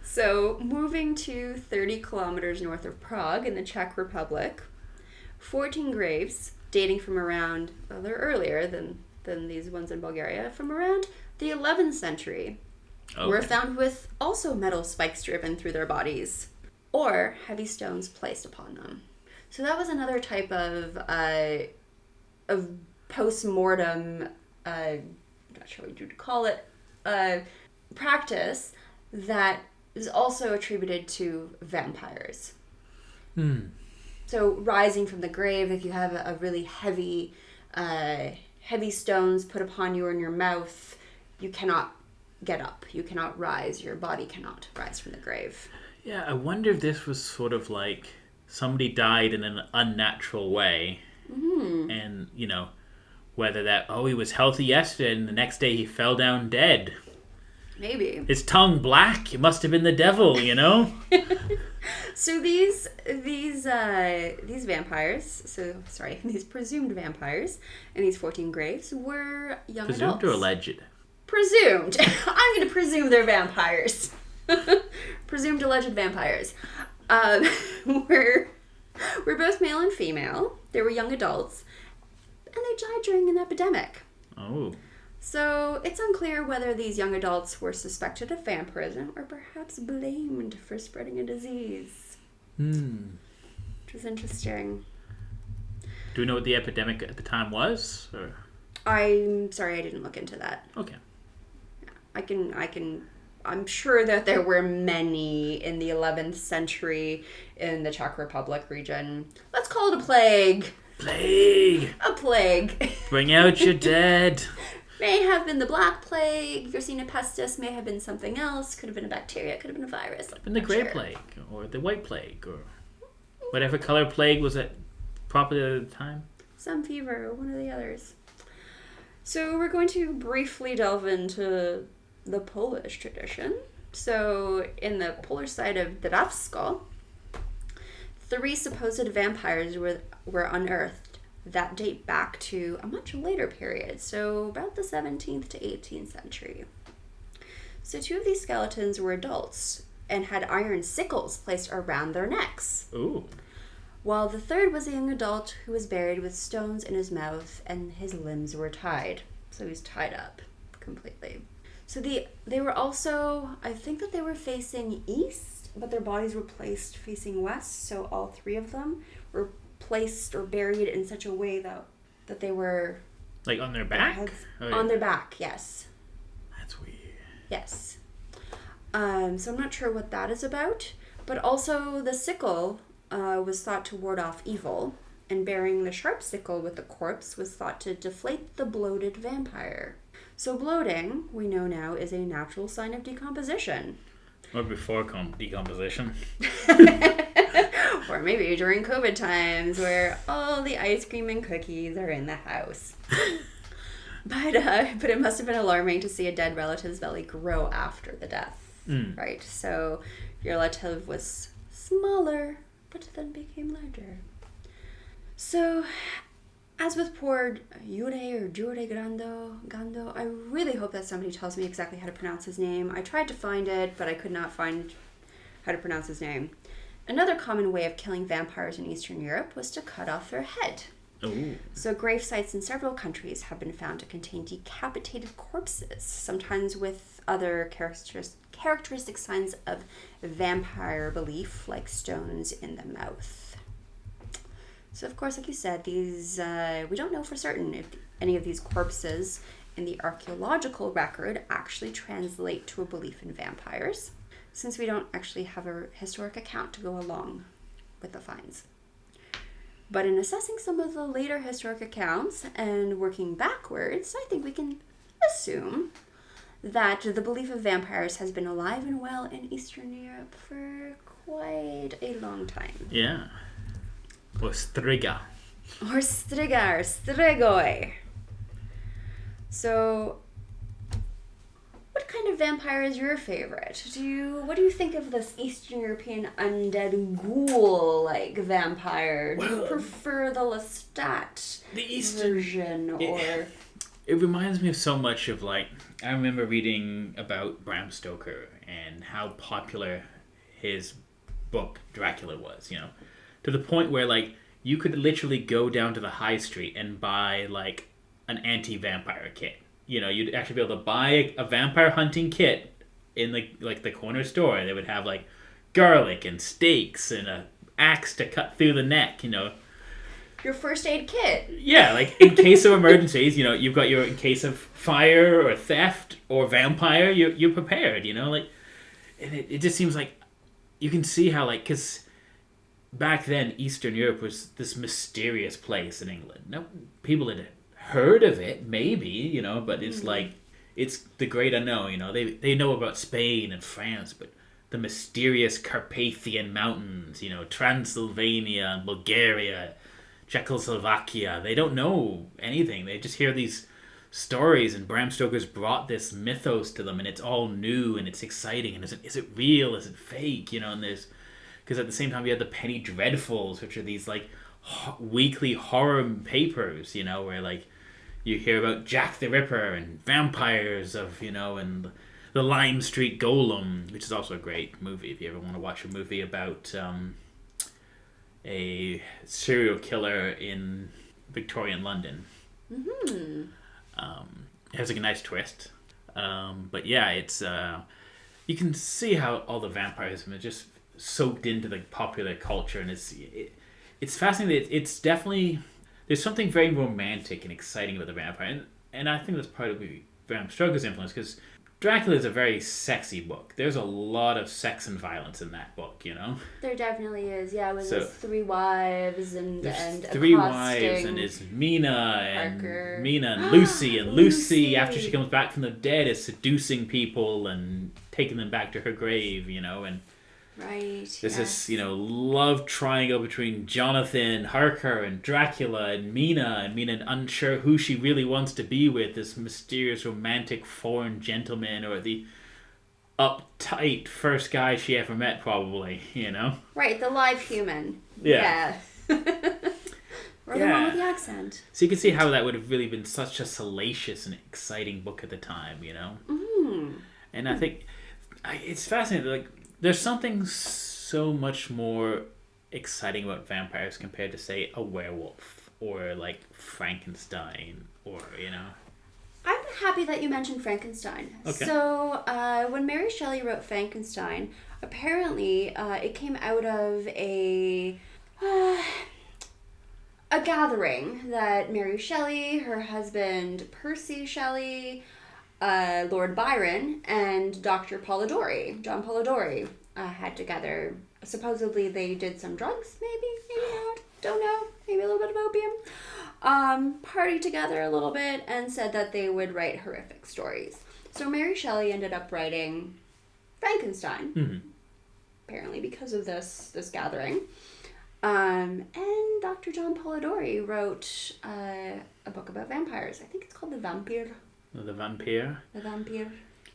So, moving to 30 kilometers north of Prague in the Czech Republic, 14 graves dating from around, well, they're earlier than these ones in Bulgaria, from around the 11th century, were found with also metal spikes driven through their bodies, or heavy stones placed upon them. So that was another type of post-mortem, I'm not sure what you'd call it, practice that is also attributed to vampires. So rising from the grave, if you have a really heavy stones put upon you or in your mouth, you cannot get up. You cannot rise. Your body cannot rise from the grave. Yeah, I wonder if this was sort of like somebody died in an unnatural way. Mm-hmm. And, whether that, he was healthy yesterday and the next day he fell down dead. Maybe. His tongue black. It must have been the devil, So these vampires, these presumed vampires in these 14 graves were young presumed adults. Presumed or alleged? Presumed. I'm going to presume they're vampires. Presumed alleged vampires. Were both male and female. They were young adults. And they died during an epidemic. Oh. So it's unclear whether these young adults were suspected of vampirism or perhaps blamed for spreading a disease. Which is interesting. Do we know what the epidemic at the time was? Or? I'm sorry, I didn't look into that. Okay. Yeah, I'm sure that there were many in the 11th century in the Czech Republic region. Let's call it a plague. Plague! A plague. Bring out your dead. May have been the Black Plague. Yersinia pestis may have been something else. Could have been a bacteria. Could have been a virus. And the Grey Plague, or the White Plague, or whatever color plague was it popular at the time. Some fever, one of the others. So we're going to briefly delve into the Polish tradition. So in the Polish side of Drawsko, 3 supposed vampires were unearthed that date back to a much later period, so about the 17th to 18th century. So 2 of these skeletons were adults and had iron sickles placed around their necks. Ooh. While the 3rd was a young adult who was buried with stones in his mouth and his limbs were tied. So he was tied up completely. So they were also, I think that they were facing east, but their bodies were placed facing west, so all 3 of them were placed or buried in such a way that they were... Like on their back? On their back, yes. That's weird. Yes. So I'm not sure what that is about, but also the sickle was thought to ward off evil, and bearing the sharp sickle with the corpse was thought to deflate the bloated vampire. So bloating, we know now, is a natural sign of decomposition. Or before decomposition. Or maybe during COVID times where all the ice cream and cookies are in the house. But it must have been alarming to see a dead relative's belly grow after the death, right? So your relative was smaller, but then became larger. So, as with poor Jure or Jure Gando, I really hope that somebody tells me exactly how to pronounce his name. I tried to find it, but I could not find how to pronounce his name. Another common way of killing vampires in Eastern Europe was to cut off their head. Ooh. So grave sites in several countries have been found to contain decapitated corpses, sometimes with other characteristic signs of vampire belief, like stones in the mouth. So, of course, like you said, these we don't know for certain if any of these corpses in the archaeological record actually translate to a belief in vampires, since we don't actually have a historic account to go along with the finds. But in assessing some of the later historic accounts and working backwards, I think we can assume that the belief of vampires has been alive and well in Eastern Europe for quite a long time. Yeah. Or Striga. Or Striga, or Strigoi. So, what kind of vampire is your favorite? What do you think of this Eastern European undead ghoul-like vampire? Do you prefer the Lestat version, or... It reminds me of so much of, I remember reading about Bram Stoker and how popular his book Dracula was, to the point where, you could literally go down to the high street and buy, an anti-vampire kit. You'd actually be able to buy a vampire hunting kit in, the corner store. They would have, garlic and steaks and an axe to cut through the neck, Your first aid kit. Yeah, in case of emergencies, you've got in case of fire or theft or vampire, you're prepared, and it just seems like you can see how, because back then, Eastern Europe was this mysterious place in England. No, people had heard of it, maybe, you know, but it's like, it's the great unknown, you know. They know about Spain and France, but the mysterious Carpathian Mountains, you know, Transylvania and Bulgaria, Czechoslovakia, they don't know anything. They just hear these stories, and Bram Stoker's brought this mythos to them, and it's all new and it's exciting. And is it real? Is it fake? You know, and there's, because at the same time you had the Penny Dreadfuls, which are these like weekly horror papers, you know, where like you hear about Jack the Ripper and vampires of, you know, and the Lime Street Golem, which is also a great movie if you ever want to watch a movie about a serial killer in Victorian London. Mm-hmm. It has like a nice twist. But yeah, it's you can see how all the vampirism is just soaked into the popular culture, and it's fascinating. It's definitely, there's something very romantic and exciting about the vampire, and I think that's part of Bram Stoker's influence, because Dracula is a very sexy book. There's a lot of sex and violence in that book, you know? There definitely is, yeah. With his three wives and three wives, and it's Parker. Mina and Lucy. And Lucy, after she comes back from the dead, is seducing people and taking them back to her grave, you know? And right. there's this, you know, love triangle between Jonathan Harker and Dracula and Mina unsure who she really wants to be with, this mysterious romantic foreign gentleman, or the uptight first guy she ever met, probably, you know? Right, the live human. Yeah. Or the one with the accent. So you can see how that would have really been such a salacious and exciting book at the time, you know? Mm-hmm. And I think it's fascinating, like, there's something so much more exciting about vampires compared to, say, a werewolf or like Frankenstein, or, you know. I'm happy that you mentioned Frankenstein. Okay. So when Mary Shelley wrote Frankenstein, apparently it came out of a gathering that Mary Shelley, her husband Percy Shelley, Lord Byron, and Dr. John Polidori, had together. Supposedly they did some drugs, maybe not, don't know, maybe a little bit of opium. Partied together a little bit and said that they would write horrific stories. So Mary Shelley ended up writing Frankenstein, apparently because of this gathering. And Dr. John Polidori wrote a book about vampires. I think it's called The Vampire. The Vampire? The Vampire.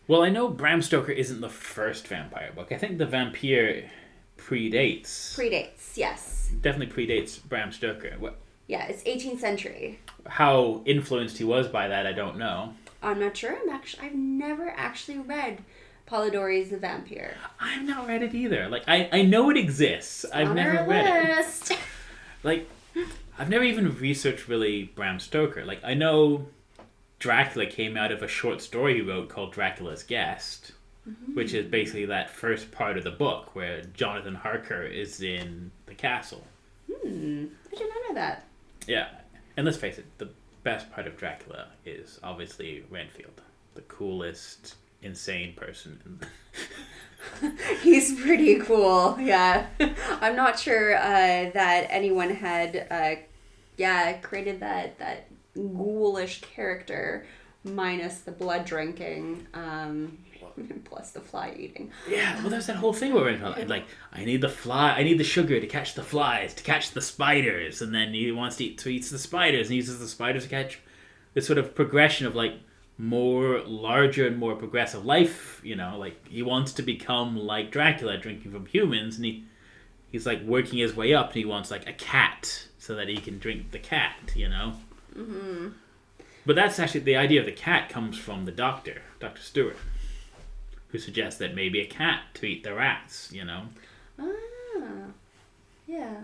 Well, I know Bram Stoker isn't the first vampire book. I think The Vampire predates. Yes. Definitely predates Bram Stoker. What? Yeah, it's 18th century. How influenced he was by that, I don't know. I'm not sure. I've never actually read Polidori's The Vampire. I've not read it either. Like, I know it exists. I've never read it. Like, I've never even researched really Bram Stoker. Like, I know Dracula came out of a short story he wrote called Dracula's Guest, which is basically that first part of the book where Jonathan Harker is in the castle. I did not know that. Yeah, and let's face it, the best part of Dracula is obviously Renfield, the coolest, insane person. He's pretty cool, yeah. I'm not sure that anyone had, created that ghoulish character minus the blood drinking, plus the fly eating. Yeah, well, there's that whole thing where like, I need the sugar to catch the flies, to catch the spiders, and then he wants to eat the spiders, and he uses the spiders to catch this sort of progression of like more larger and more progressive life, you know, like he wants to become like Dracula, drinking from humans, and he's like working his way up, and he wants like a cat so that he can drink the cat, you know. Mm-hmm. But that's actually, the idea of the cat comes from the doctor, Dr. Stewart, who suggests that maybe a cat to eat the rats, you know. Yeah.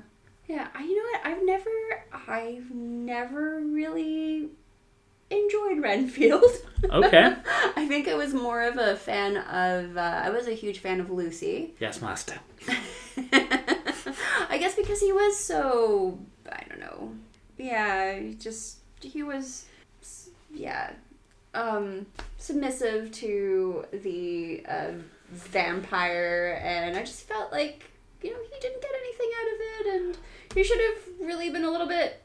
You know what? I've never really enjoyed Renfield. Okay. I think I was more of a fan of, I was a huge fan of Lucy. Yes, master. I guess because he was so, I don't know. Yeah, he was, submissive to the vampire, and I just felt like he didn't get anything out of it, and he should have really been a little bit,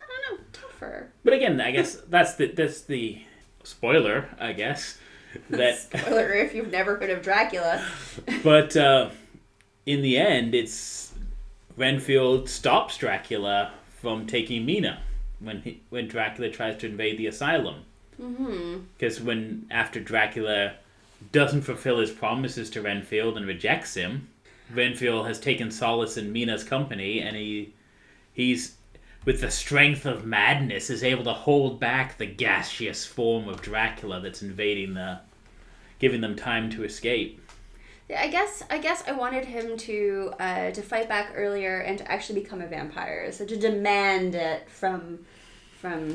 I don't know, tougher. But again, I guess that's the spoiler, I guess. That spoiler if you've never heard of Dracula. But in the end, it's Renfield stops Dracula from taking Mina when Dracula tries to invade the asylum. Because after Dracula doesn't fulfill his promises to Renfield and rejects him, Renfield has taken solace in Mina's company, and he's with the strength of madness is able to hold back the gaseous form of Dracula that's invading giving them time to escape. I guess I wanted him to fight back earlier and to actually become a vampire, so to demand it from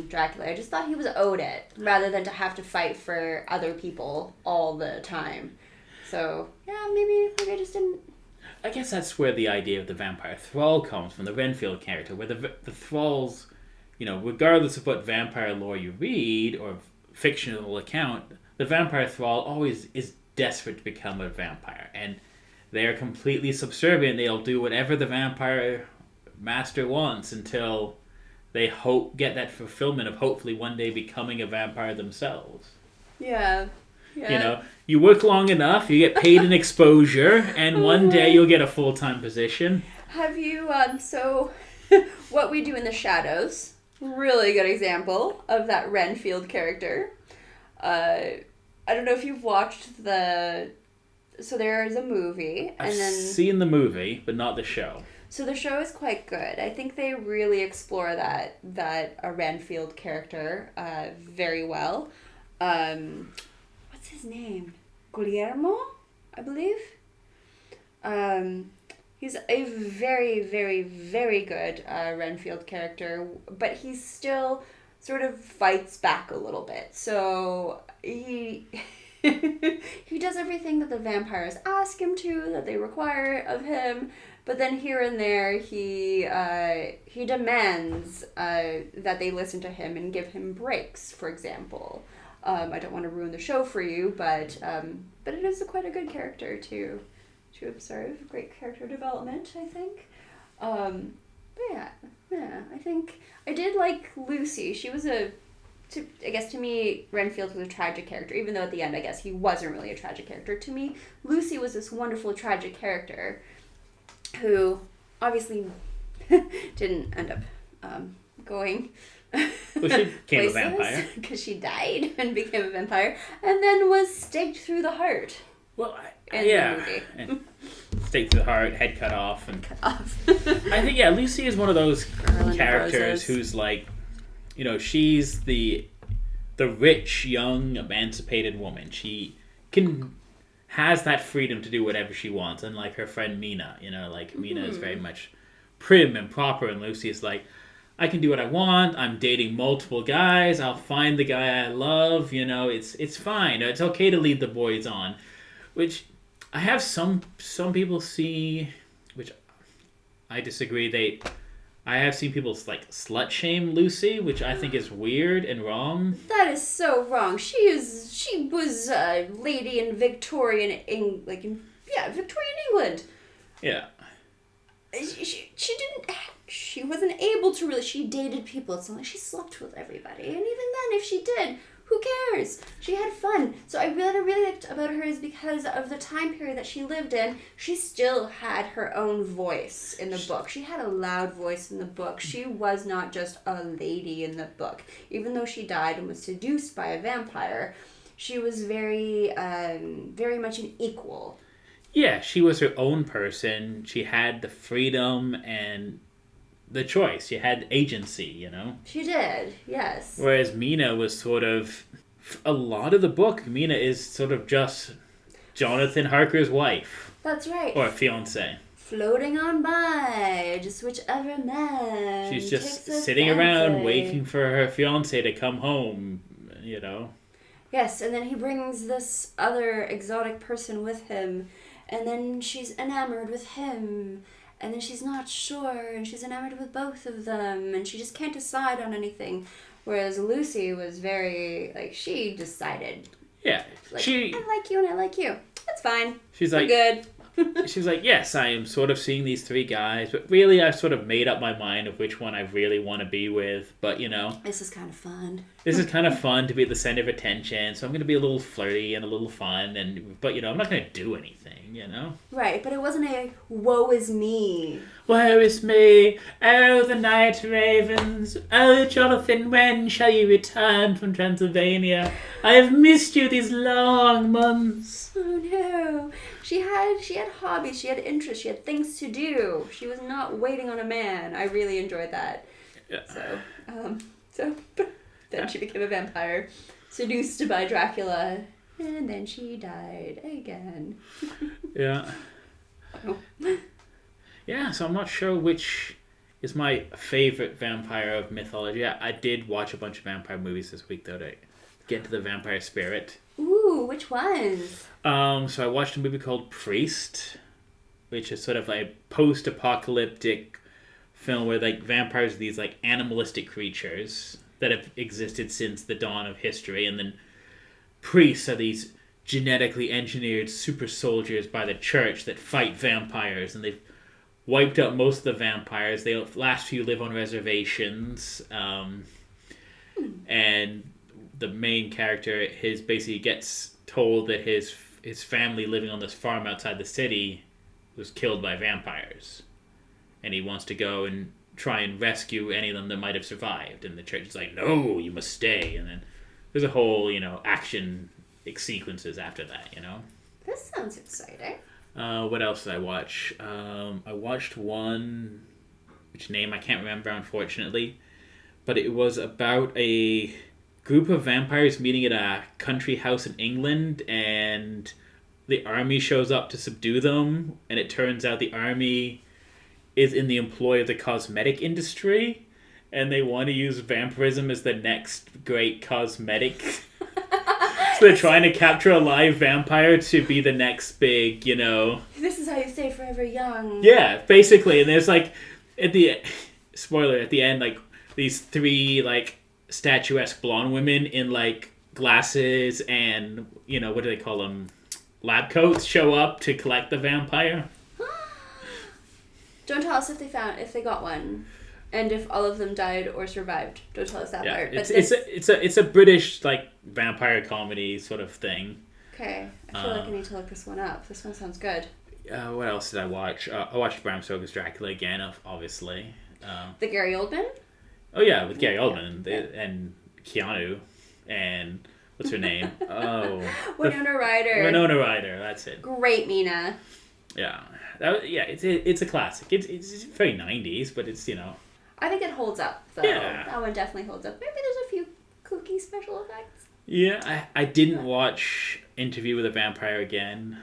Dracula. I just thought he was owed it, rather than to have to fight for other people all the time. So yeah, maybe I just didn't. I guess that's where the idea of the vampire thrall comes from, the Renfield character, where the thralls, regardless of what vampire lore you read or fictional account, the vampire thrall always is desperate to become a vampire, and they are completely subservient. They'll do whatever the vampire master wants until they get that fulfillment of hopefully one day becoming a vampire themselves. Yeah. You work long enough, you get paid an exposure, and one day you'll get a full-time position. Have you, so, What We Do in the Shadows, really good example of that Renfield character. I don't know if you've watched so there's a movie, and then... I've seen the movie, but not the show. So the show is quite good. I think they really explore that Renfield character very well. What's his name? Guillermo, I believe. He's a very, very, very good Renfield character, but he still sort of fights back a little bit. So he he does everything that the vampires ask him to, that they require of him. But then here and there, he demands that they listen to him and give him breaks, for example. I don't want to ruin the show for you, but it is quite a good character to observe. Great character development, I think. But yeah, I think I did like Lucy. She was I guess to me, Renfield was a tragic character, even though at the end, I guess he wasn't really a tragic character. To me, Lucy was this wonderful tragic character who obviously didn't end up going well, she became a vampire. Because she died and became a vampire, and then was staked through the heart. Well, the movie. And staked through the heart, head cut off. I think, Lucy is one of those characters who's like, she's the rich, young, emancipated woman. She has that freedom to do whatever she wants, unlike her friend Mina. Mina is very much prim and proper, and Lucy is like, I can do what I want. I'm dating multiple guys. I'll find the guy I love. It's fine. It's okay to lead the boys on, which I have some people see, which I disagree. I have seen people slut shame Lucy, which I think is weird and wrong. That is so wrong. She was a lady in Victorian Victorian England. Yeah. She wasn't able to really. She dated people. It's not like she slept with everybody. And even then, if she did, who cares? She had fun. So what I really liked about her is because of the time period that she lived in, she still had her own voice in the book. She had a loud voice in the book. She was not just a lady in the book. Even though she died and was seduced by a vampire, she was very, very much an equal. Yeah, she was her own person. She had the freedom and the choice. She had agency, She did, yes. Whereas Mina was sort of... A lot of the book, Mina is sort of just Jonathan Harker's wife. That's right. Or fiancé. Floating on by, just whichever man. She's just sitting around waiting for her fiancé to come home, Yes, and then he brings this other exotic person with him, and then she's enamored with him, and then she's not sure, and she's enamored with both of them, and she just can't decide on anything. Whereas Lucy was very, she decided. Yeah. I like you and I like you. That's fine. She's We're good. she was like, yes, I am sort of seeing these three guys, but really I've sort of made up my mind of which one I really want to be with. But, This is kind of fun. this is kind of fun to be at the center of attention, so I'm going to be a little flirty and a little fun, but, I'm not going to do anything, Right, but it wasn't a woe is me. Woe is me, oh, the night ravens, oh, Jonathan, when shall you return from Transylvania? I have missed you these long months. Oh no. She had hobbies, she had interests, she had things to do. She was not waiting on a man. I really enjoyed that. Yeah. So then she became a vampire, seduced by Dracula, and then she died again. Yeah. Oh. Yeah, so I'm not sure which is my favorite vampire of mythology. I did watch a bunch of vampire movies this week, though, to get into the vampire spirit. Ooh, which ones? So I watched a movie called Priest, which is sort of like a post-apocalyptic film where like vampires are these like animalistic creatures that have existed since the dawn of history, and then priests are these genetically engineered super soldiers by the church that fight vampires, and they've wiped out most of the vampires. The last few live on reservations, and the main character basically gets told that his family living on this farm outside the city was killed by vampires, and he wants to go and try and rescue any of them that might have survived, and the church is like, no, you must stay. And then there's a whole action sequences after that. This sounds exciting. What else did I watch? I watched one, which name I can't remember, unfortunately, but it was about a group of vampires meeting at a country house in England, and the army shows up to subdue them, and it turns out the army is in the employ of the cosmetic industry, and they want to use vampirism as the next great cosmetic. So they're trying to capture a live vampire to be the next big, This is how you stay forever young. Yeah, basically. And there's like, at the end, like these three like statuesque blonde women in like glasses and, what do they call them? Lab coats show up to collect the vampire. Don't tell us if they got one, and if all of them died or survived. Don't tell us that part. But it's a British like vampire comedy sort of thing. Okay, I feel like I need to look this one up. This one sounds good. What else did I watch? I watched Bram Stoker's Dracula again, obviously. The Gary Oldman? Oh yeah, with Gary Oldman and Keanu and what's her name? Oh, Winona Ryder. Winona Ryder, that's it. Great Mina. Yeah. It's a classic. It's very 90s, but it's, I think it holds up, though. Yeah. That one definitely holds up. Maybe there's a few kooky special effects. Yeah, I didn't watch Interview with a Vampire again.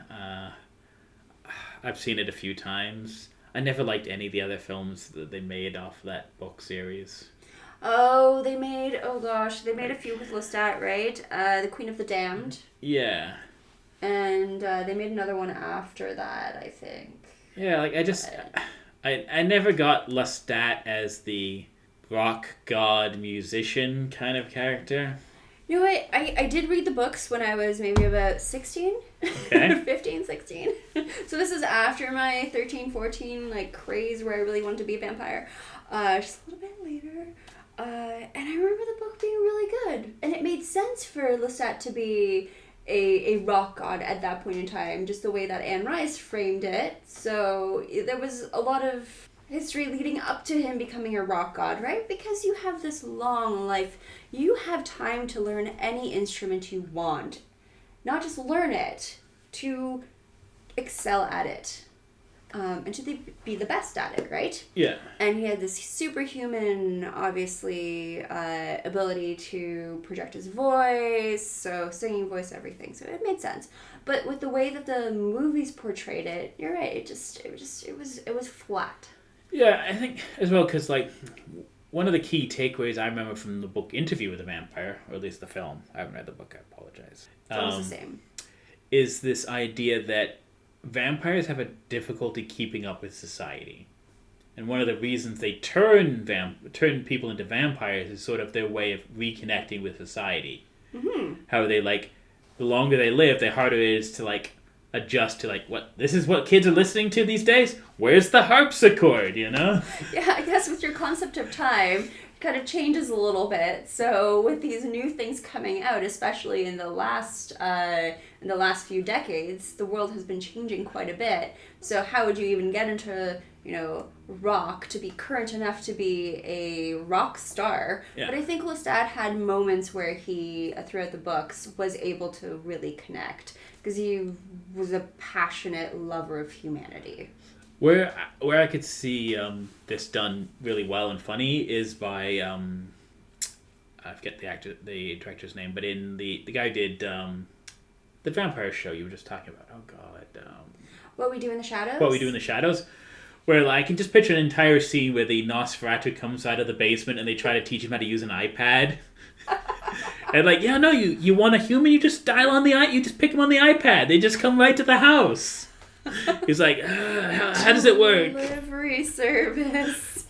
I've seen it a few times. I never liked any of the other films that they made off that book series. Oh, they made a few with Lestat, right? The Queen of the Damned. Yeah. And they made another one after that, I think. Yeah, like I never got Lestat as the rock god musician kind of character. You know what? I did read the books when I was maybe about 16. Okay. 15, 16. So this is after my 13, 14 like craze where I really wanted to be a vampire. Just a little bit later. And I remember the book being really good. And it made sense for Lestat to be a rock god at that point in time, just the way that Anne Rice framed it. So there was a lot of history leading up to him becoming a rock god, right? Because you have this long life. You have time to learn any instrument you want. Not just learn it, to excel at it. And to be the best at it, right? Yeah. And he had this superhuman, obviously, ability to project his voice, so singing voice, everything. So it made sense. But with the way that the movies portrayed it, you're right. It was flat. Yeah, I think as well because like one of the key takeaways I remember from the book Interview with a Vampire, or at least the film. I haven't read the book. I apologize. It's the same. Is this idea that vampires have a difficulty keeping up with society, and one of the reasons they turn people into vampires is sort of their way of reconnecting with society. Mm-hmm. How they like the longer they live, the harder it is to like adjust to like what this is what kids are listening to these days. Where's the harpsichord? You know? Yeah, I guess with your concept of time, it kind of changes a little bit. So with these new things coming out, especially in the last few decades, the world has been changing quite a bit. So how would you even get into rock to be current enough to be a rock star? Yeah. But I think Lestat had moments where he, throughout the books, was able to really connect because he was a passionate lover of humanity. Where I could see this done really well and funny is by I forget the director's name, but in the guy who did the vampire show you were just talking about. Oh God. What We Do in the Shadows? What We Do in the Shadows. Where like, I can just picture an entire scene where the Nosferatu comes out of the basement and they try to teach him how to use an iPad. And like, yeah, no, you want a human, you just dial on you just pick them on the iPad. They just come right to the house. He's like, how does it work? Delivery service.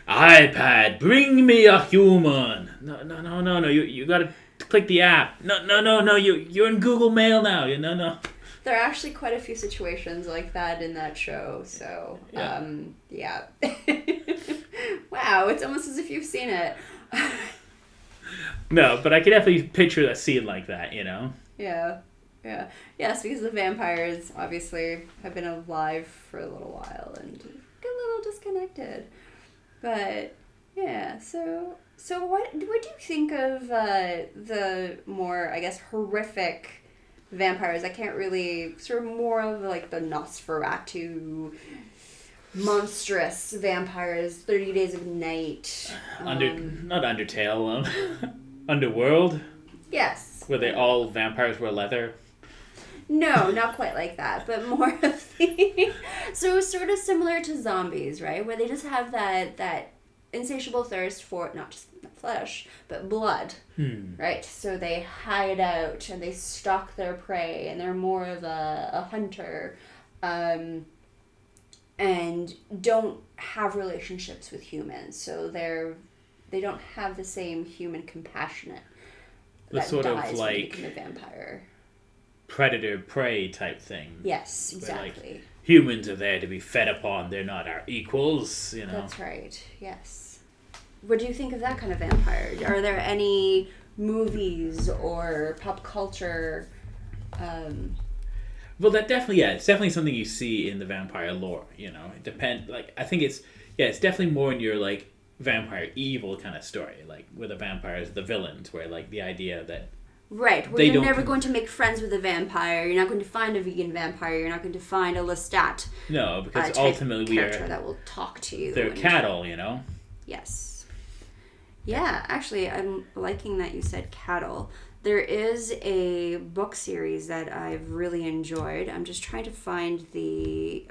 iPad, bring me a human. No. You gotta click the app. No. You're in Google Mail now. No. There are actually quite a few situations like that in that show. So, yeah. Wow, it's almost as if you've seen it. No, but I can definitely picture a scene like that, Yeah. Yes, because the vampires obviously have been alive for a little while and get a little disconnected. But yeah, so what do you think of the more, I guess, horrific vampires? I can't really, sort of more of like the Nosferatu monstrous vampires, 30 Days of Night. Not Undertale, Underworld. Yes. Where they all vampires wear leather. No, not quite like that, but more of the... So sort of similar to zombies, right? Where they just have that insatiable thirst for not just flesh, but blood, right? So they hide out and they stalk their prey, and they're more of a hunter, and don't have relationships with humans. So they don't have the same human compassionate that sort of dies like when you become a vampire. Predator prey type thing. Yes, exactly. Where, like, humans are there to be fed upon. They're not our equals, That's right. Yes. What do you think of that kind of vampire? Are there any movies or pop culture? Well, that definitely, it's definitely something you see in the vampire lore. It depends. Like, I think it's definitely more in your like vampire evil kind of story, like where the vampires are the villains, where like the idea that. Right, where you're never going to make friends with a vampire. You're not going to find a vegan vampire. You're not going to find a Lestat. No, because ultimately we are that will talk to you. They're cattle, Yes. Yeah, actually, I'm liking that you said cattle. There is a book series that I've really enjoyed. I'm just trying to find the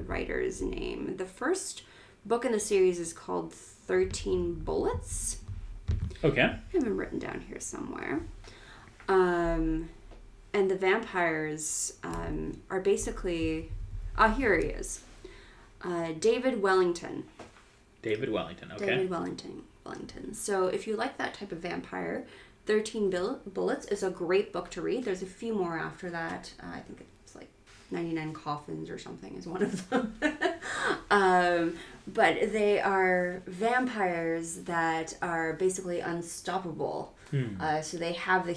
writer's name. The first book in the series is called 13 Bullets. Okay. I have them written down here somewhere. And the vampires are basically... here he is. David Wellington. David Wellington, okay. David Wellington. So if you like that type of vampire, 13 Bullets is a great book to read. There's a few more after that. I think it's like 99 Coffins or something is one of them. But they are vampires that are basically unstoppable. So they have the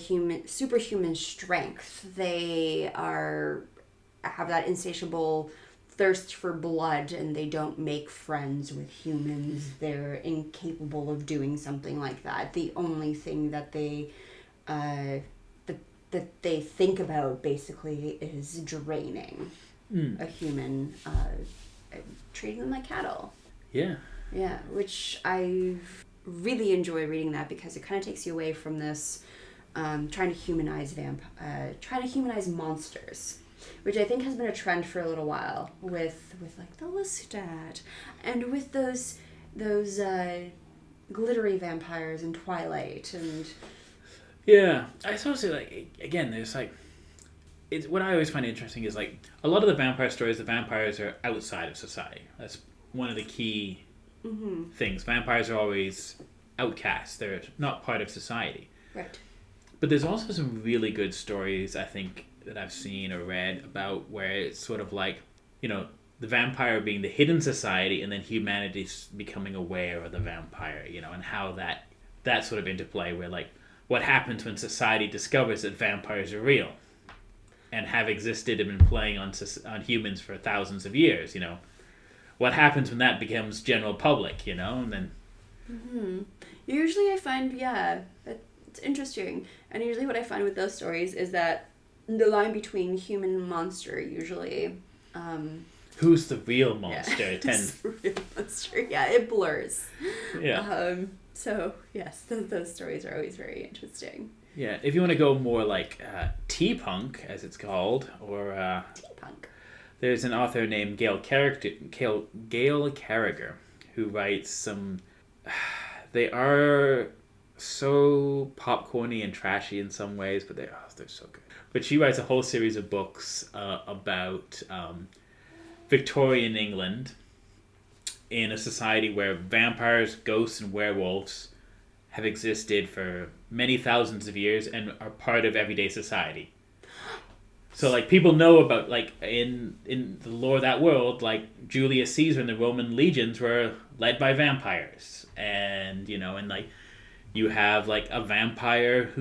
superhuman strength. They have that insatiable thirst for blood, and they don't make friends with humans. They're incapable of doing something like that. The only thing that they think about basically is draining a human, treating them like cattle. Yeah, which I really enjoy reading that, because it kind of takes you away from this trying to humanize monsters, which I think has been a trend for a little while with like the Lestat and with those glittery vampires in Twilight. And yeah, I suppose like, again, there's like, it's what I always find interesting is like a lot of the vampire stories, the vampires are outside of society. That's one of the key things. Vampires are always outcasts. They're not part of society. Right. But there's also some really good stories, I think, that I've seen or read about where it's sort of like, the vampire being the hidden society and then humanity's becoming aware of the vampire, and how that sort of interplay where like what happens when society discovers that vampires are real and have existed and been playing on humans for thousands of years, what happens when that becomes general public, and then Usually I find, it's interesting. And usually what I find with those stories is that the line between human and monster usually... who's the real monster? Real monster. Yeah, it blurs. Yeah. So, yes, those stories are always very interesting. Yeah, if you want to go more like T-punk, as it's called, or... T-punk. There's an author named Gail Carriger who writes some... They are so popcorny and trashy in some ways, but they're so good. But she writes a whole series of books about Victorian England in a society where vampires, ghosts, and werewolves have existed for many thousands of years and are part of everyday society. So, like, people know about, like, in the lore of that world, like, Julius Caesar and the Roman legions were led by vampires. And, and, like, you have, like, a vampire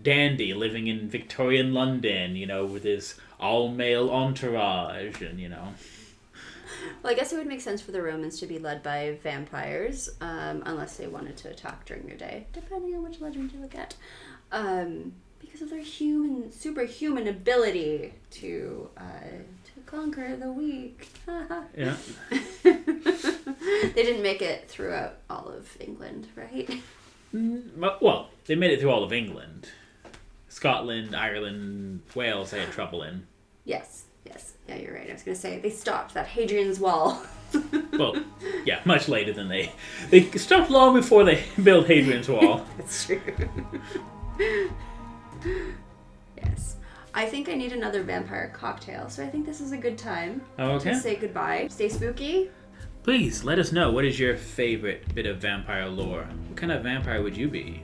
dandy living in Victorian London, with his all-male entourage, and, Well, I guess it would make sense for the Romans to be led by vampires, unless they wanted to attack during their day, depending on which legend you look at. Because of their superhuman ability to conquer the weak. Yeah. They didn't make it throughout all of England, right? Well, they made it through all of England. Scotland, Ireland, Wales, they had trouble in. Yes. Yeah, you're right. I was going to say, they stopped that Hadrian's Wall. Well, yeah, much later than they stopped long before they built Hadrian's Wall. That's true. Yes. I think I need another vampire cocktail, so I think this is a good time Okay. to say goodbye. Stay spooky. Please, let us know, what is your favorite bit of vampire lore? What kind of vampire would you be?